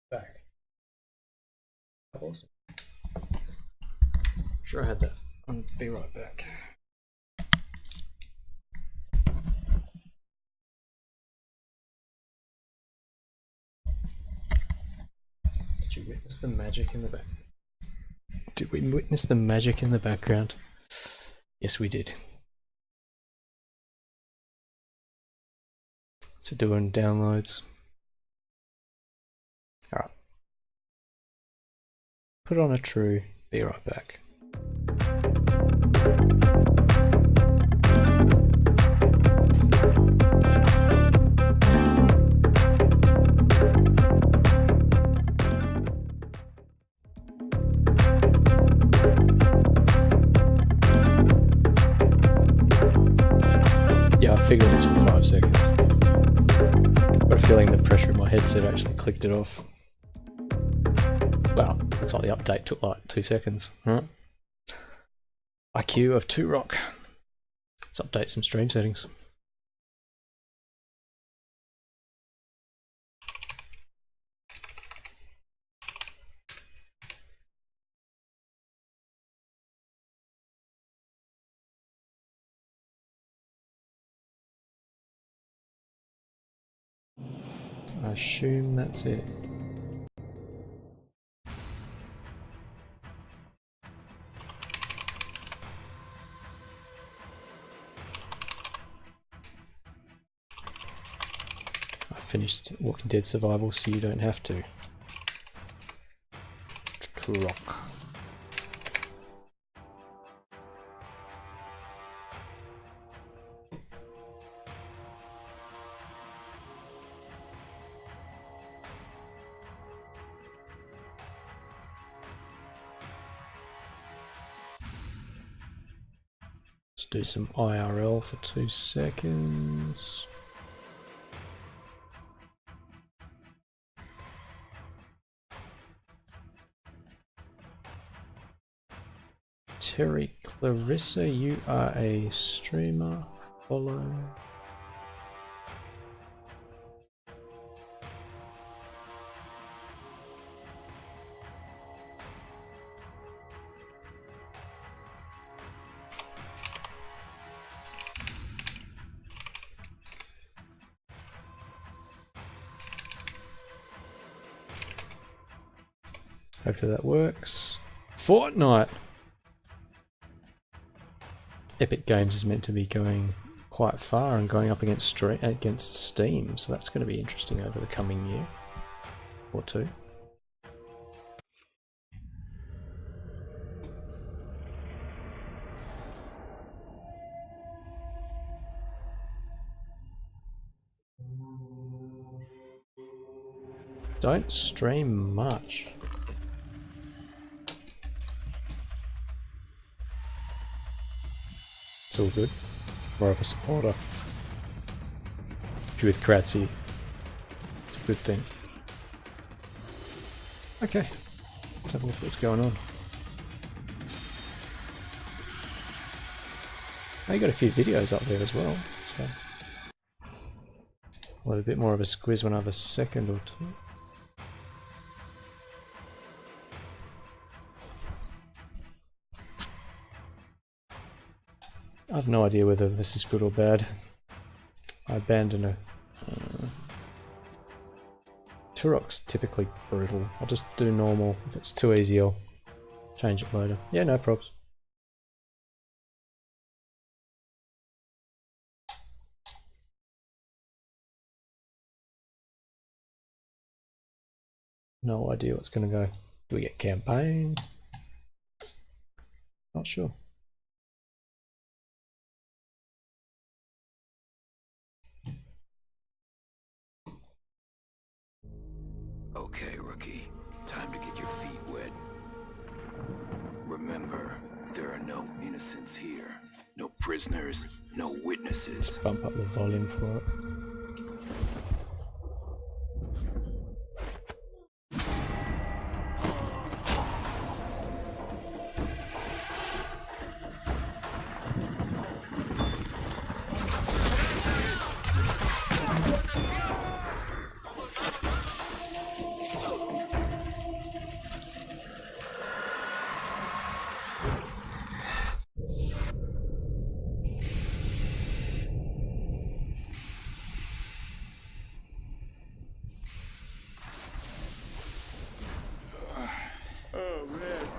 Back. Awesome. Sure I had that. I'll be right back. Did you witness the magic in the back? Did we witness the magic in the background? Yes, we did. So doing downloads. Alright. Put on a true. Be right back. Yeah, I figured it was for 5 seconds. Got a feeling the pressure in my headset actually clicked it off. Well, looks like the update took like 2 seconds. Huh? IQ of 2 rock. Let's update some stream settings. I assume that's it. I finished Walking Dead Survival, so you don't have to. Rock. Let's do some IRL for 2 seconds. Terry Clarissa, you are a streamer. Follow. Hopefully that works. Fortnite! Epic Games is meant to be going quite far and going up against Steam, so that's going to be interesting over the coming year or two. Don't stream much. It's all good. More of a supporter. If you're with Kratzy, it's a good thing. Okay, let's have a look at what's going on. Oh, you got a few videos up there as well, so we'll have a bit more of a squeeze when I have a second or two. I have no idea whether this is good or bad. I abandon a Turok's typically brutal. I'll just do normal. If it's too easy, I'll change it later. Yeah, no probs. No idea what's going to go. Do we get campaign? Not sure. Okay, rookie. Time to get your feet wet. Remember, there are no innocents here. No prisoners, no witnesses. Let's bump up the volume for it.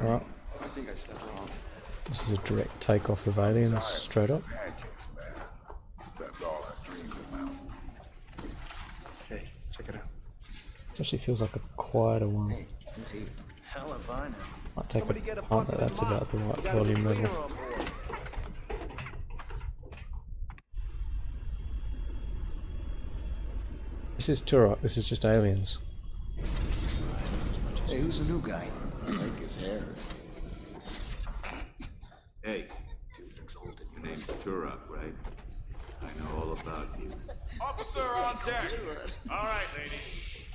Alright. I think I slept wrong. This is a direct takeoff of aliens, straight up. That's all I dreamed about. Hey, check it out. It actually feels like a quieter one. Hey, who's he? Hell if I know. Might take a punt that that's about the right volume level. This is Turok, this is just aliens. Hey, who's the new guy? I like his hair. Hey, your name's Turok, right? I know all about you. Officer on deck! Alright, ladies.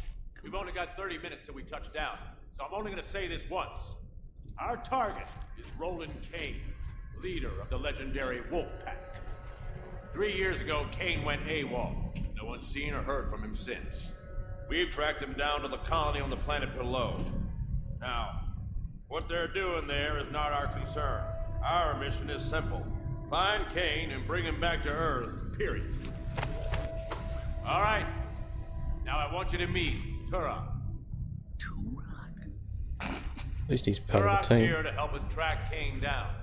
We've only got 30 minutes till we touch down, so I'm only gonna say this once. Our target is Roland Kane, leader of the legendary Wolf Pack. 3 years ago, Kane went AWOL. No one's seen or heard from him since. We've tracked him down to the colony on the planet below. Now, what they're doing there is not our concern. Our mission is simple. Find Kane and bring him back to Earth, period. All right. Now I want you to meet Turok. At least he's part of Turok's the team. here to help us track Kane down.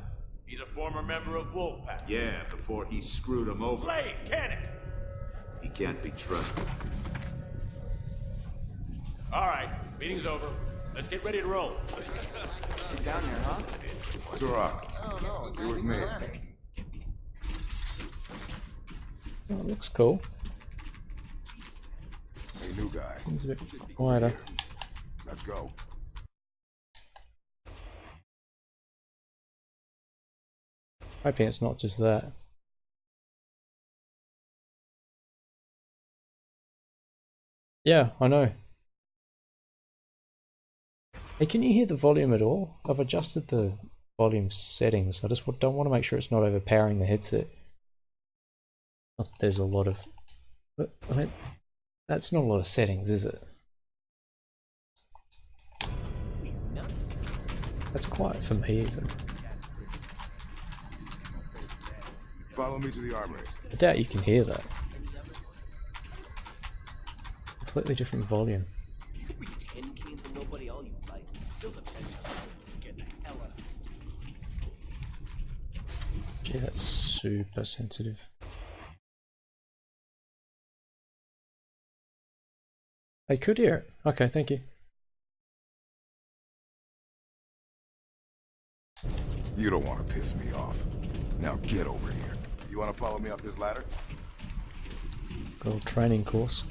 He's a former member of Wolfpack. Yeah, before he screwed him over. Slade, can it? He can't be trusted. All right, meeting's over. Let's get ready to roll. He's down there, huh? Turok, Oh, no, you with me. Oh, it looks cool. Hey, new guy. Seems a bit quieter. Let's go. Hoping it's not just that. Yeah, I know. Hey, can you hear the volume at all? I've adjusted the volume settings. I just don't want to make sure it's not overpowering the headset. Not that there's a lot of... But, I mean, that's not a lot of settings, is it? That's quiet for me, even. Follow me to the armory. I doubt you can hear that. Completely different volume. Yeah, that's super sensitive. I could hear it. Okay, thank you. You don't want to piss me off. Now get over here. You want to follow me up this ladder? Got a training course.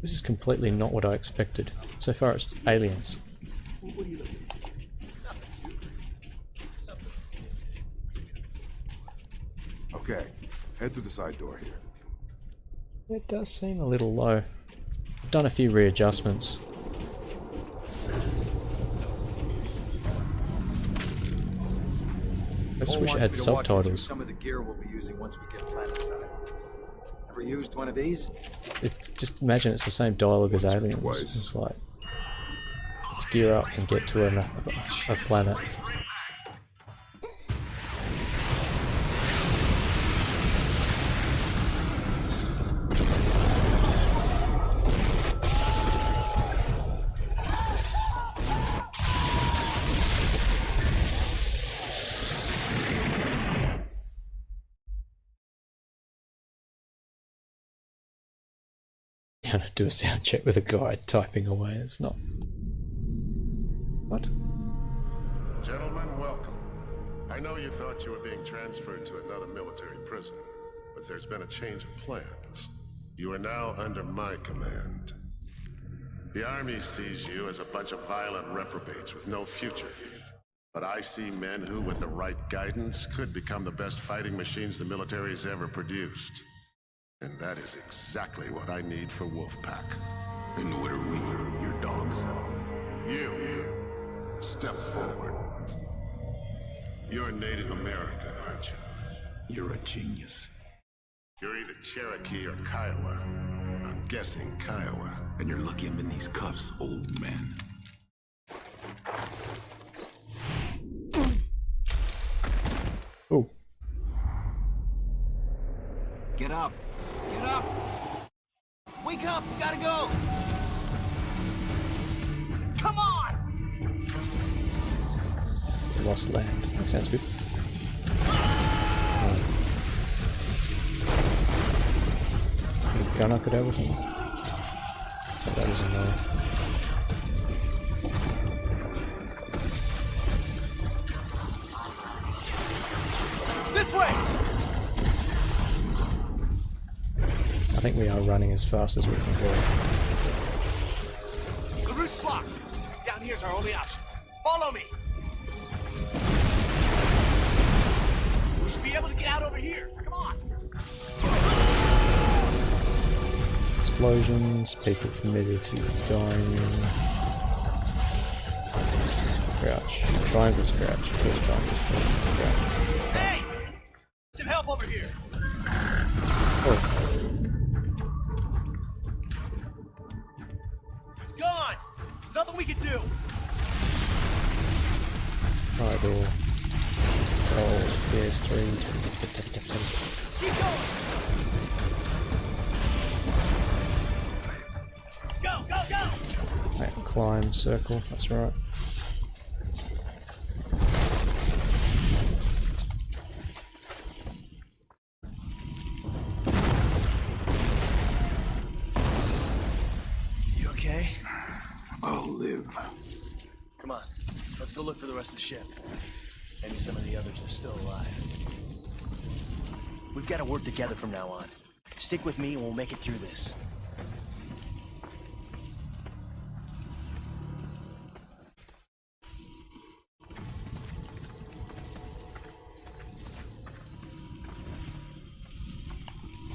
This is completely not what I expected. So far it's aliens. Okay, head through the side door here. It does seem a little low. I've done a few readjustments. I just wish it had subtitles. Some of the gear we'll be using once we get planetside. Ever used one of these? It's just imagine it's the same dialogue as Aliens. It's like, let's gear up and get to a planet. Gonna do a sound check with a guy typing away. It's not. What? Gentlemen, welcome. I know you thought you were being transferred to another military prison, but there's been a change of plans. You are now under my command. The Army sees you as a bunch of violent reprobates with no future. But I see men who, with the right guidance, could become the best fighting machines the military's ever produced. And that is exactly what I need for Wolfpack. And what are we, your dogs? You, step forward. You're Native American, aren't you? You're a genius. You're either Cherokee or Kiowa. I'm guessing Kiowa. And you're lucky I'm in these cuffs, old man. Oh. Get up! Get up! Wake up! We gotta go! Come on! Lost land. That sounds good. A gun I could have with him. So that is annoying. This way! I think we are running as fast as we can go. The route's blocked. Down here's our only option. Follow me. We should be able to get out over here. Come on. Explosions, people familiar to dying. Crouch. Triangle's crouch. First triangle's crouch. Hey! Some help over here. Oh. It's gone. Nothing we can do. Right door. Oh, PS3. Keep going. Go, go, go! Right, climb, circle, that's right. You okay? I'll live. Come on, let's go look for the rest of the ship. Maybe some of the others are still alive. We've got to work together from now on. Stick with me and we'll make it through this.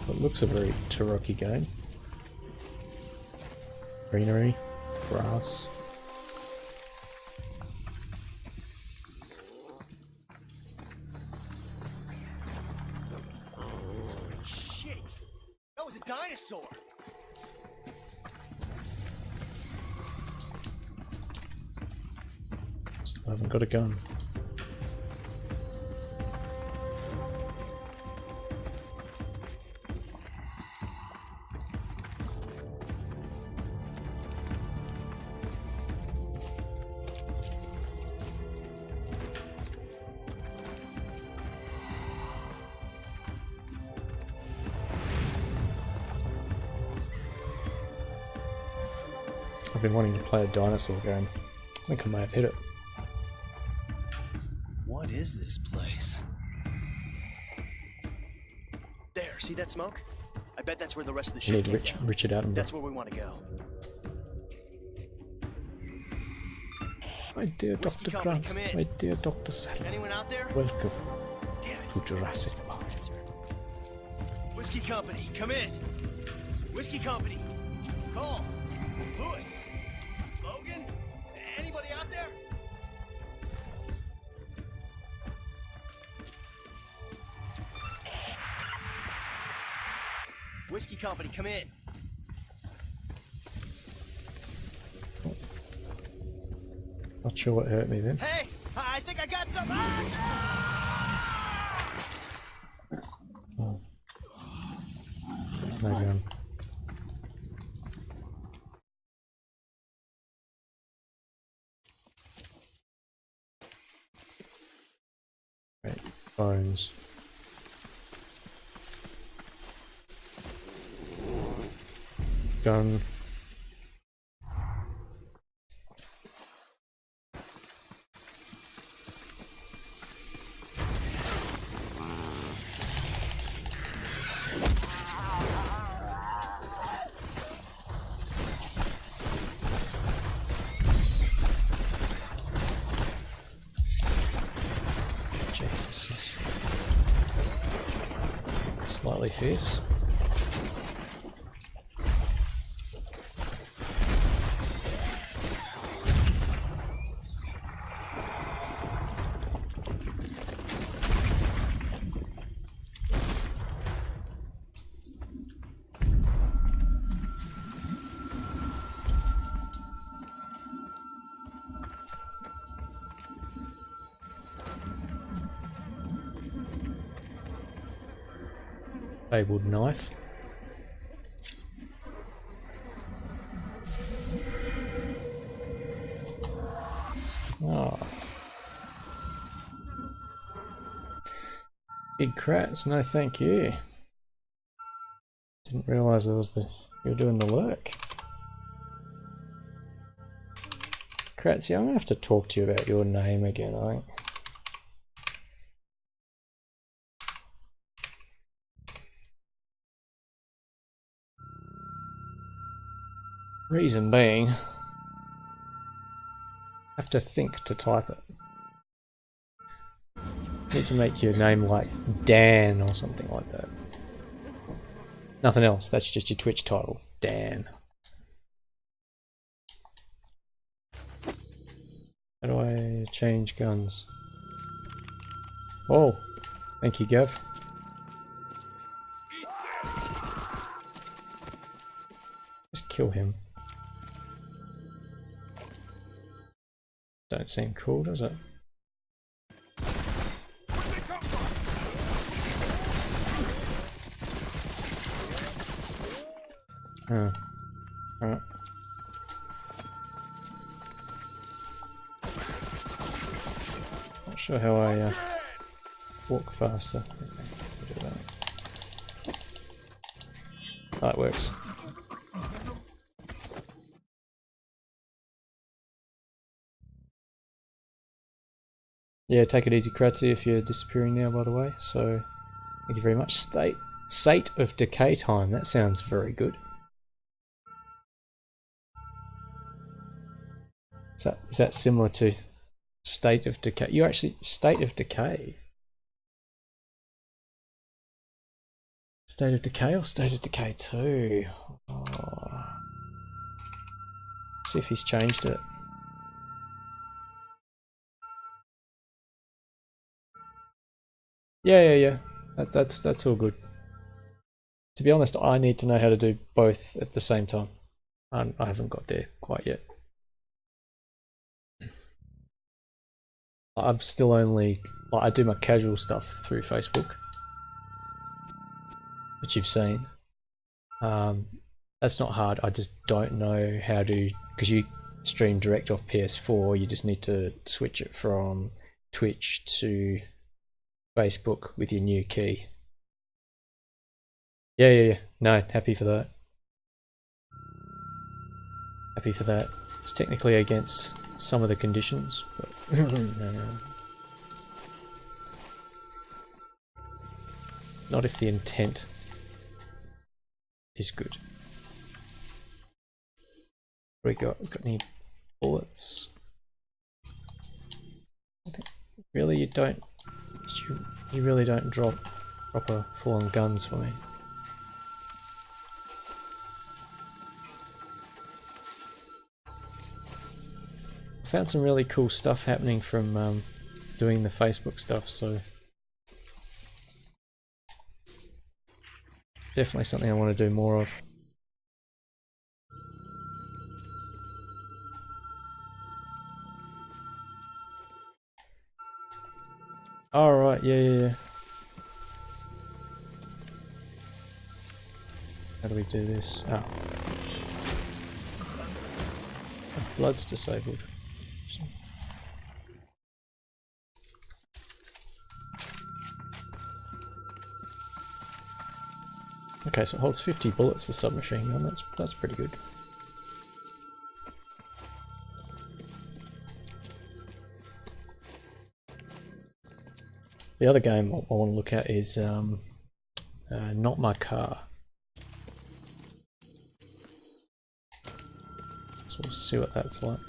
It looks a very Cherokee game. Greenery, grass. Shit! That was a dinosaur! Still haven't got a gun. I've been wanting to play a dinosaur game. I think I may have hit it. What is this place? There, see that smoke? I bet that's where the rest of the You ship need came down. Richard Attenborough. That's where we want to go. My dear Whiskey Dr. Company, Grant, come in. my dear Dr. Sattler, Anyone out there? welcome Damn it. to Jurassic Park. Whiskey Company, come in. Whiskey Company. Cole. Lewis. Logan. Anybody out there? Whiskey Company, come in. Not sure what hurt me then. Hey, I think I got some. Oh. Maybe I'm... Right, bones. Gun. Jesus. Slightly fierce. Fabled knife. Oh. Big crats, no thank you. Didn't realise it was the you were doing the work. Crats, yeah, I'm gonna have to talk to you about your name again, I think. Reason being, I have to think to type it. Need to make your name like Dan or something like that. Nothing else, that's just your Twitch title, Dan. How do I change guns? Oh, thank you, Gav. Just kill him. Don't seem cool, does it? Oh. Oh. Not sure how I walk faster. Okay, we'll do that. That works. Yeah, take it easy, Kratzy, if you're disappearing now, by the way. So, thank you very much. State of Decay time. That sounds very good. Is that similar to State of Decay? You actually State of Decay. State of Decay or State of Decay 2? Oh. See if he's changed it. Yeah. That's all good. To be honest, I need to know how to do both at the same time. I haven't got there quite yet. I'm still only I do my casual stuff through Facebook, which you've seen. That's not hard. I just don't know how to, because you stream direct off PS4. You just need to switch it from Twitch to Facebook with your new key. Yeah. No, happy for that. Happy for that. It's technically against some of the conditions, but not if the intent is good. What we got? Got any bullets? I think really you don't. You really don't drop proper full-on guns for me. I found some really cool stuff happening from doing the Facebook stuff, so definitely something I want to do more of. Alright, yeah. How do we do this? Oh. Blood's disabled. Okay, so it holds 50 bullets, the submachine gun. That's pretty good. The other game I want to look at is Not My Car. So we'll see what that's like.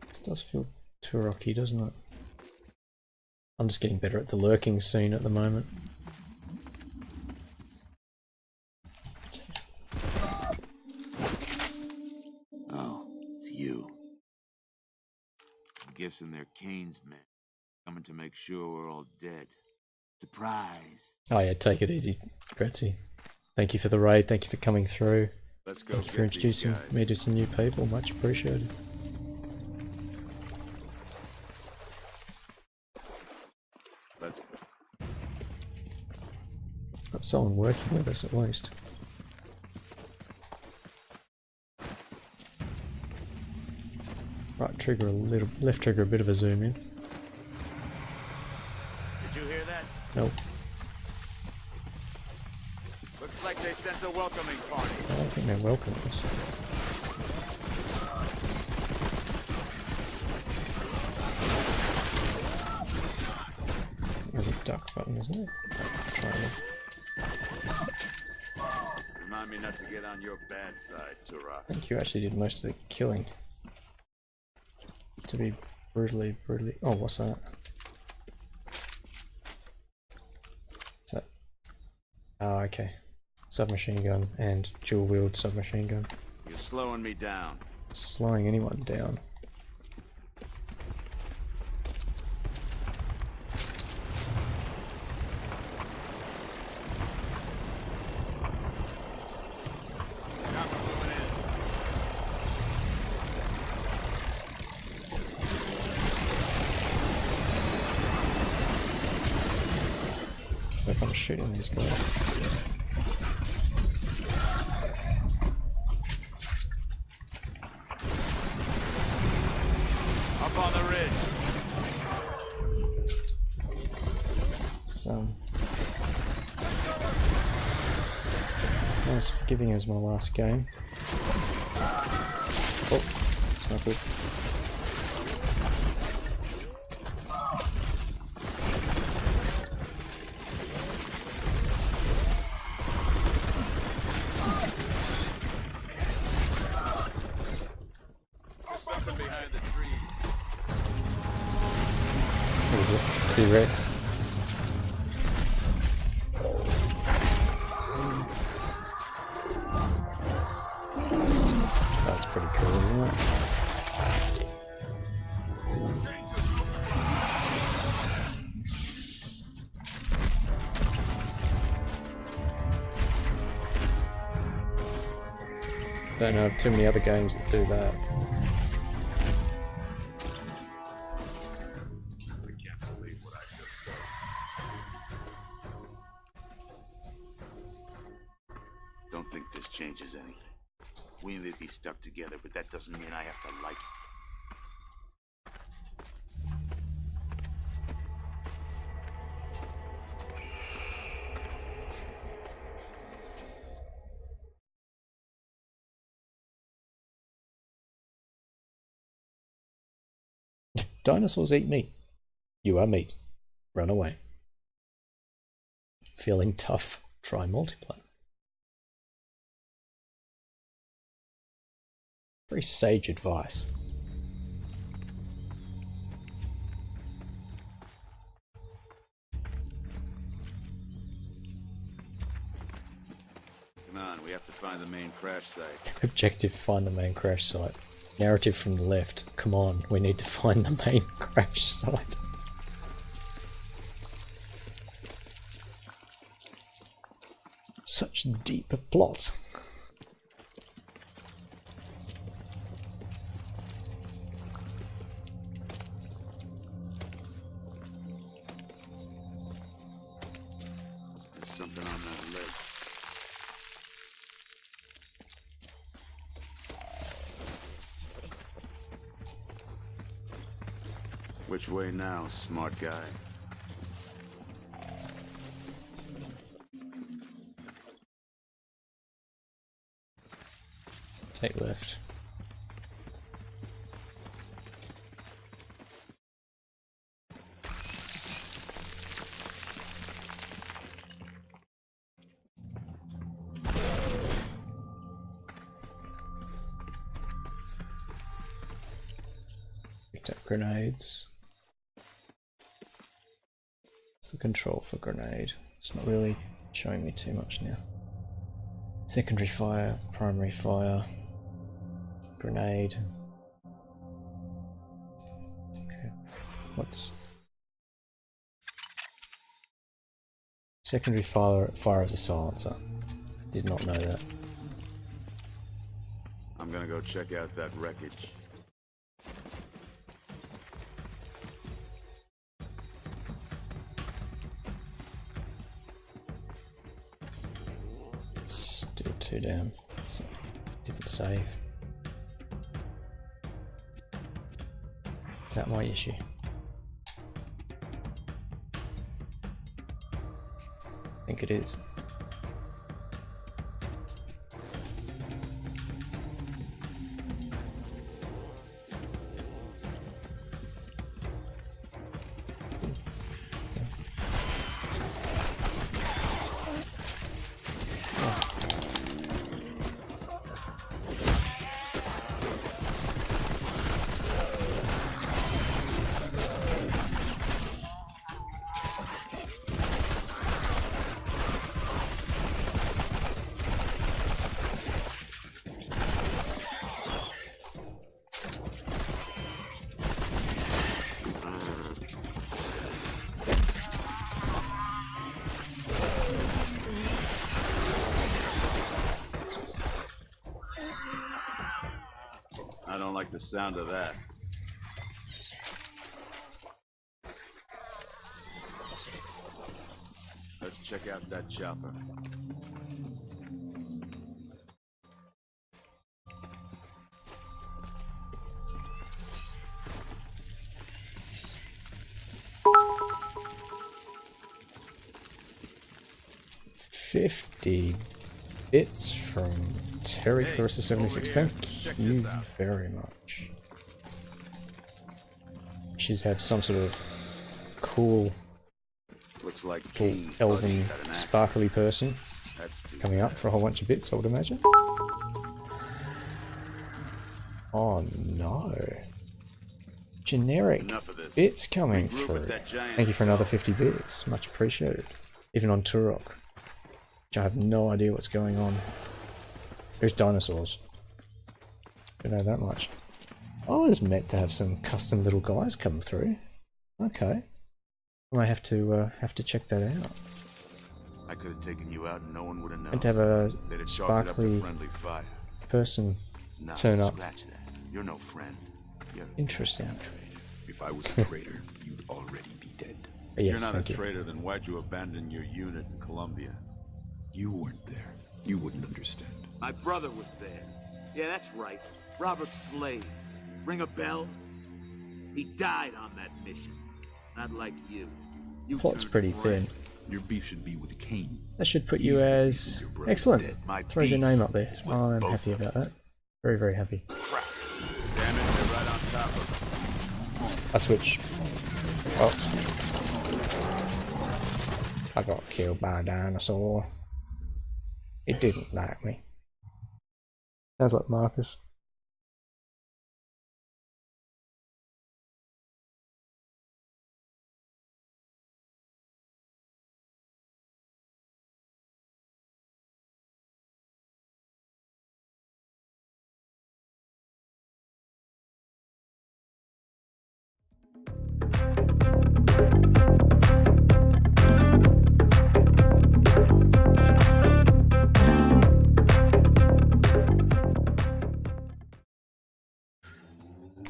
This does feel too rocky, doesn't it? I'm just getting better at the lurking scene at the moment. Oh, it's you. I'm guessing they're Kane's men, coming to make sure we're all dead. Surprise! Oh yeah, take it easy, Gretzy. Thank you for the raid, thank you for coming through. Let's go. Thank you for introducing me to some new people, much appreciated. Let's go. Got someone working with us at least. Right trigger a little, left trigger a bit of a zoom in. Did you hear that? Nope. Looks like they sent a welcoming party. I don't think they're welcoming us. There's a duck button, isn't there? Try it. Remind me not to get on your bad side, Turok. I think you actually did most of the killing. To be brutally... Oh, what's that? What's that? Oh, okay. Submachine gun and dual-wield submachine gun. You're slowing me down. Slowing anyone down. If I'm shooting these guys. Up on the ridge. Nice giving us my last game. Oh, it's not good. What is it? T-Rex? That's pretty cool, isn't it? Don't know of too many other games that do that. Don't think this changes anything. We may be stuck together, but that doesn't mean I have to like it. Dinosaurs eat meat. You are meat. Run away. Feeling tough. try multiplayer. Very sage advice. Come on, we have to find the main crash site. Objective, find the main crash site. Narrative from the left, come on, we need to find the main crash site. Such deep plot. There's something on that list. Which way now, smart guy? Take left. Picked up grenades. What's the control for grenade? It's not really showing me too much now. Secondary fire, primary fire. Grenade. Okay. What's secondary fire as a silencer? Did not know that. I'm gonna go check out that wreckage. Still too down. So, didn't save. Is that my issue? I think it is. I don't like the sound of that. Let's check out that chopper. $50 bits from Terry Clarissa 76. Thank you very much. Should have some sort of cool Looks like little elven sparkly person coming up for a whole bunch of bits, I would imagine. Oh no. Generic bits coming through. Thank you for another 50 bits. Much appreciated. Even on Turok. Which I have no idea what's going on. There's dinosaurs. Don't know that much. I was meant to have some custom little guys come through. Okay. I might have to check that out. I could have taken you out and no one would have known. And to have a They'd have chalked it up to sparkly friendly fire. person No, turn up. scratch that. You're no friend. You're Interesting. If I was a traitor, you'd already be dead. Yes, You're not thank a you. traitor, then why'd you abandon your unit in Colombia? You weren't there. You wouldn't understand. My brother was there. Yeah, that's right. Robert Slade. Ring a bell? He died on that mission. Not like you. You Plot's turned pretty friend. thin. Your beef should be with Kane. That should put you He's the as reason your brother's excellent. dead. My Throws your beef name up there. is with I'm both happy of about that. Very, very happy. Damn it, they're right on top of it. I switch. Oh. I got killed by a dinosaur. It didn't like me. Sounds like Marcus.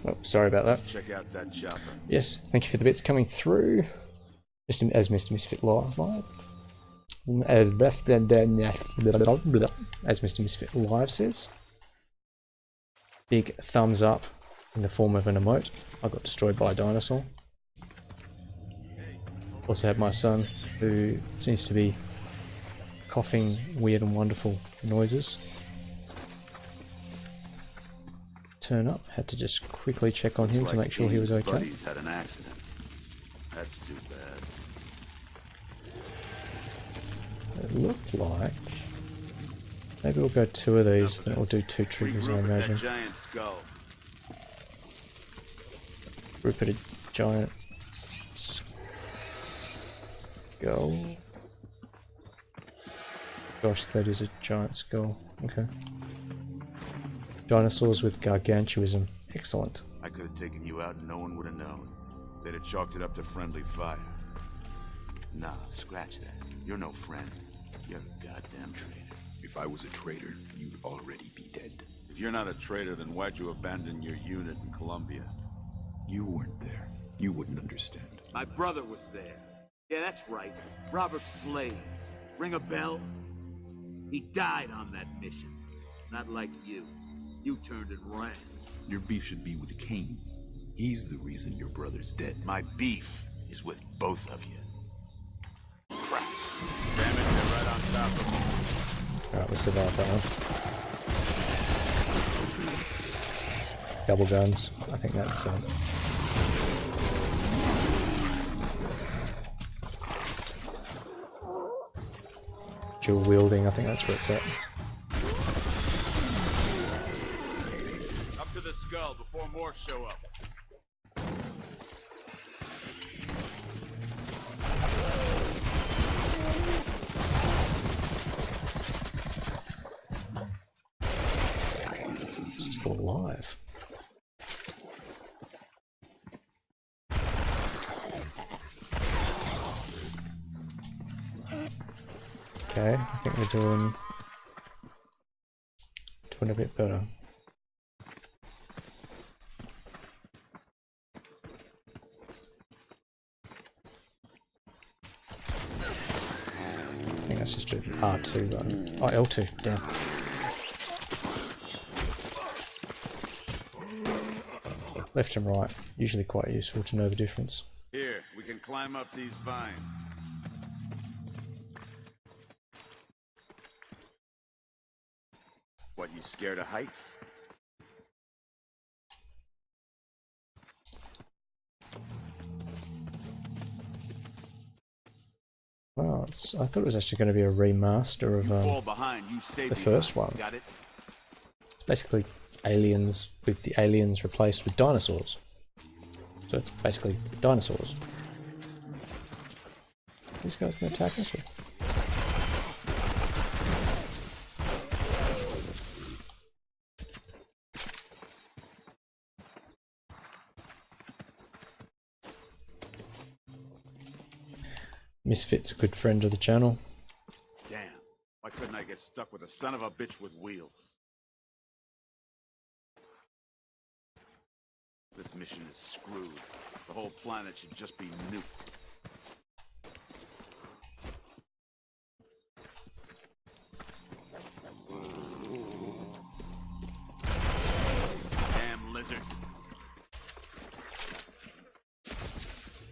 Oh, sorry about that. Check out that chopper. Yes, thank you for the bits coming through. As Mr. Misfit Live. As Mr. Misfit Live says. Big thumbs up in the form of an emote. I got destroyed by a dinosaur. Also have my son, who seems to be coughing weird and wonderful noises. Turn up. Had to just quickly check on him to make sure he was okay. Buddies had an accident. That's too bad. It looked like maybe we'll go 2 of these, then we'll do 2 triggers, I imagine. Giant skull. Group at a giant skull. Gosh, that is a giant skull. Okay. Dinosaurs with gargantuism. Excellent. I could have taken you out and no one would have known. They'd have chalked it up to friendly fire. Nah, scratch that. You're no friend. You're a goddamn traitor. If I was a traitor, you'd already be dead. If you're not a traitor, then why'd you abandon your unit in Colombia? You weren't there. You wouldn't understand. My brother was there. Yeah, that's right. Robert Slade. Ring a bell? He died on that mission. Not like you. You turned and ran. Your beef should be with Kane. He's the reason your brother's dead. My beef is with both of you. Crap. Damn it, they're right on top of me. Alright, we survived that one. Double guns. I think that's dual wielding. I think that's where it's at. Up to the skull before more show up. It's still alive. Okay, I think we're doing a bit better. I think that's just a R2 button. Oh, L2, damn. Left and right, usually quite useful to know the difference. Here, we can climb up these vines. What, you scared of heights? Wow, I thought it was actually going to be a remaster of the first one. Got it? It's basically aliens with the aliens replaced with dinosaurs. So it's basically dinosaurs. These guys can attack us. Misfit's a good friend of the channel. Damn, why couldn't I get stuck with a son of a bitch with wheels? This mission is screwed. The whole planet should just be nuked. Damn lizards.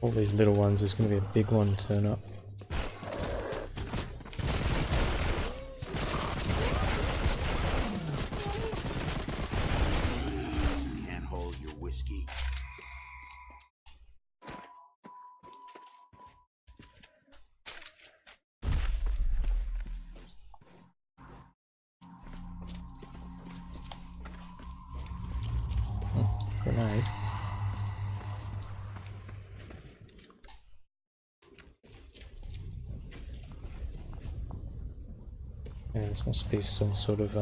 All these little ones, there's going to be a big one turn up. Can't hold your whiskey. grenade. Yeah, this must be some sort of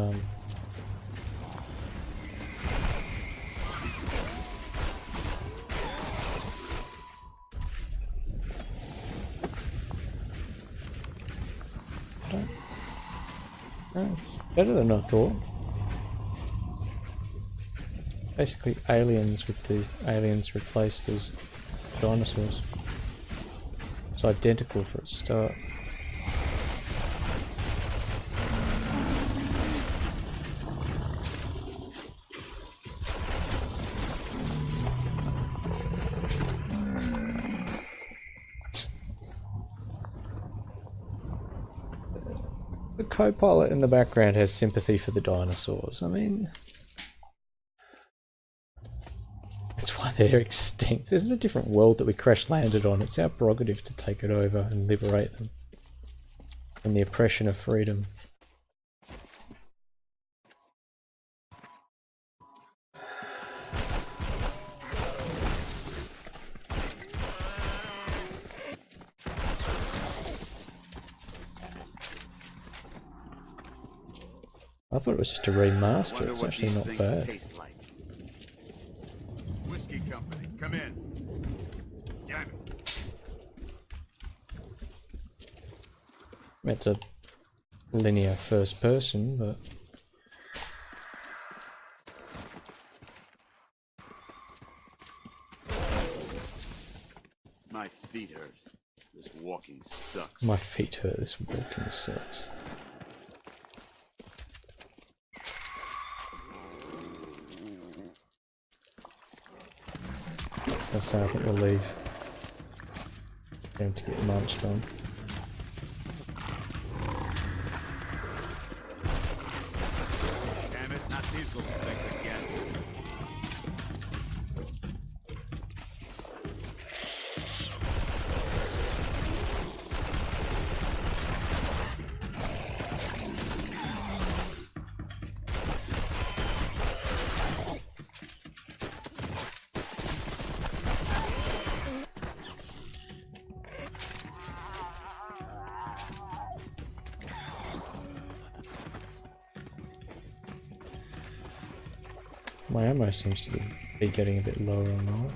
it's better than I thought. Basically aliens with the aliens replaced as dinosaurs. It's identical for its start. The co-pilot in the background has sympathy for the dinosaurs. I mean, that's why they're extinct. This is a different world that we crash landed on. It's our prerogative to take it over and liberate them from the oppression of freedom. I thought it was just a remaster. It's actually not bad. Like. Whiskey Company, come in. Damn it. It's a linear first person, but My feet hurt. This walking sucks. my feet hurt. This walking sucks. I say I think we'll leave them to get munched on. Damn it, not these little things again. My ammo seems to be getting a bit lower on that.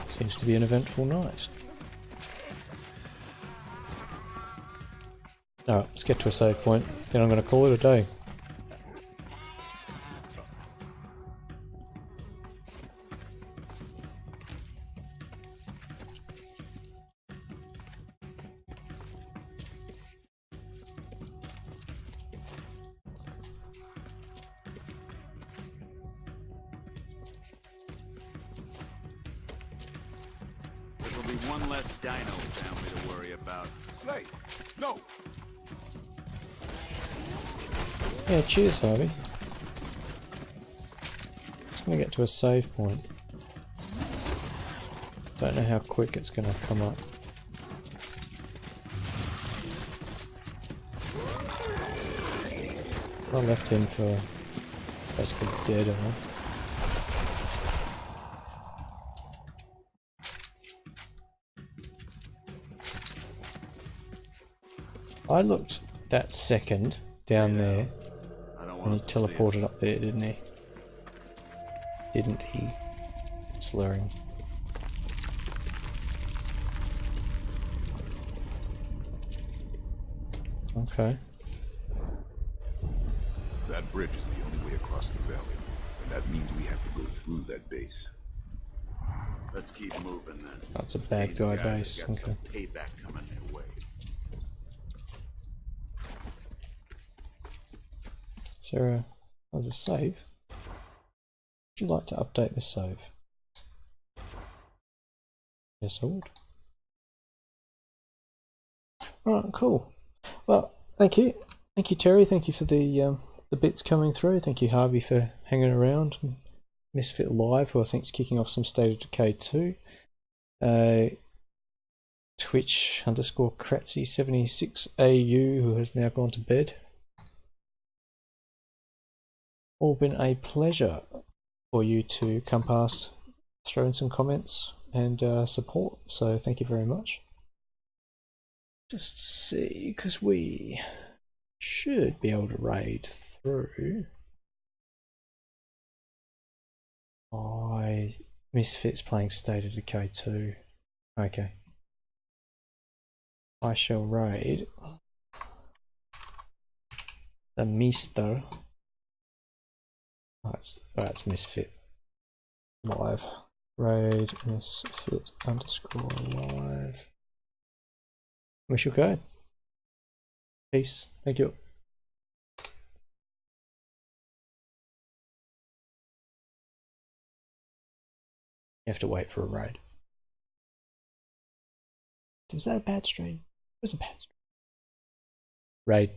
Seems to be an eventful night. Alright, let's get to a save point, then I'm going to call it a day. This'll be one less dino family to worry about. Slade, no! Yeah, cheers, Harvey. Just gonna get to a save point. Don't know how quick it's gonna come up. I left him for basically dead on. I looked that second down there and he teleported up there, didn't he? Didn't he? Slurring. Okay. That bridge is the only way across the valley, and that means we have to go through that base. Let's keep moving then. That's a bad guy base. Got Okay. some payback coming their way. Is there a... Oh, there's a save? Would you like to update the save? Yes, I would. Alright, cool. Well, thank you. Thank you, Terry. Thank you for the bits coming through. Thank you, Harvey, for hanging around. Misfit Live, who I think is kicking off some State of Decay 2. Twitch _ Kratzy76AU, who has now gone to bed. All been a pleasure for you to come past, throw in some comments and support. So thank you very much. Just see, because we should be able to raid through. Misfits playing State of Decay 2. Okay. I shall raid the Meester. Oh, it's Misfit Live. Raid Misfit _live. We shall go. Peace. Thank you. You have to wait for a raid. Was that a bad stream? It was a bad stream. Raid.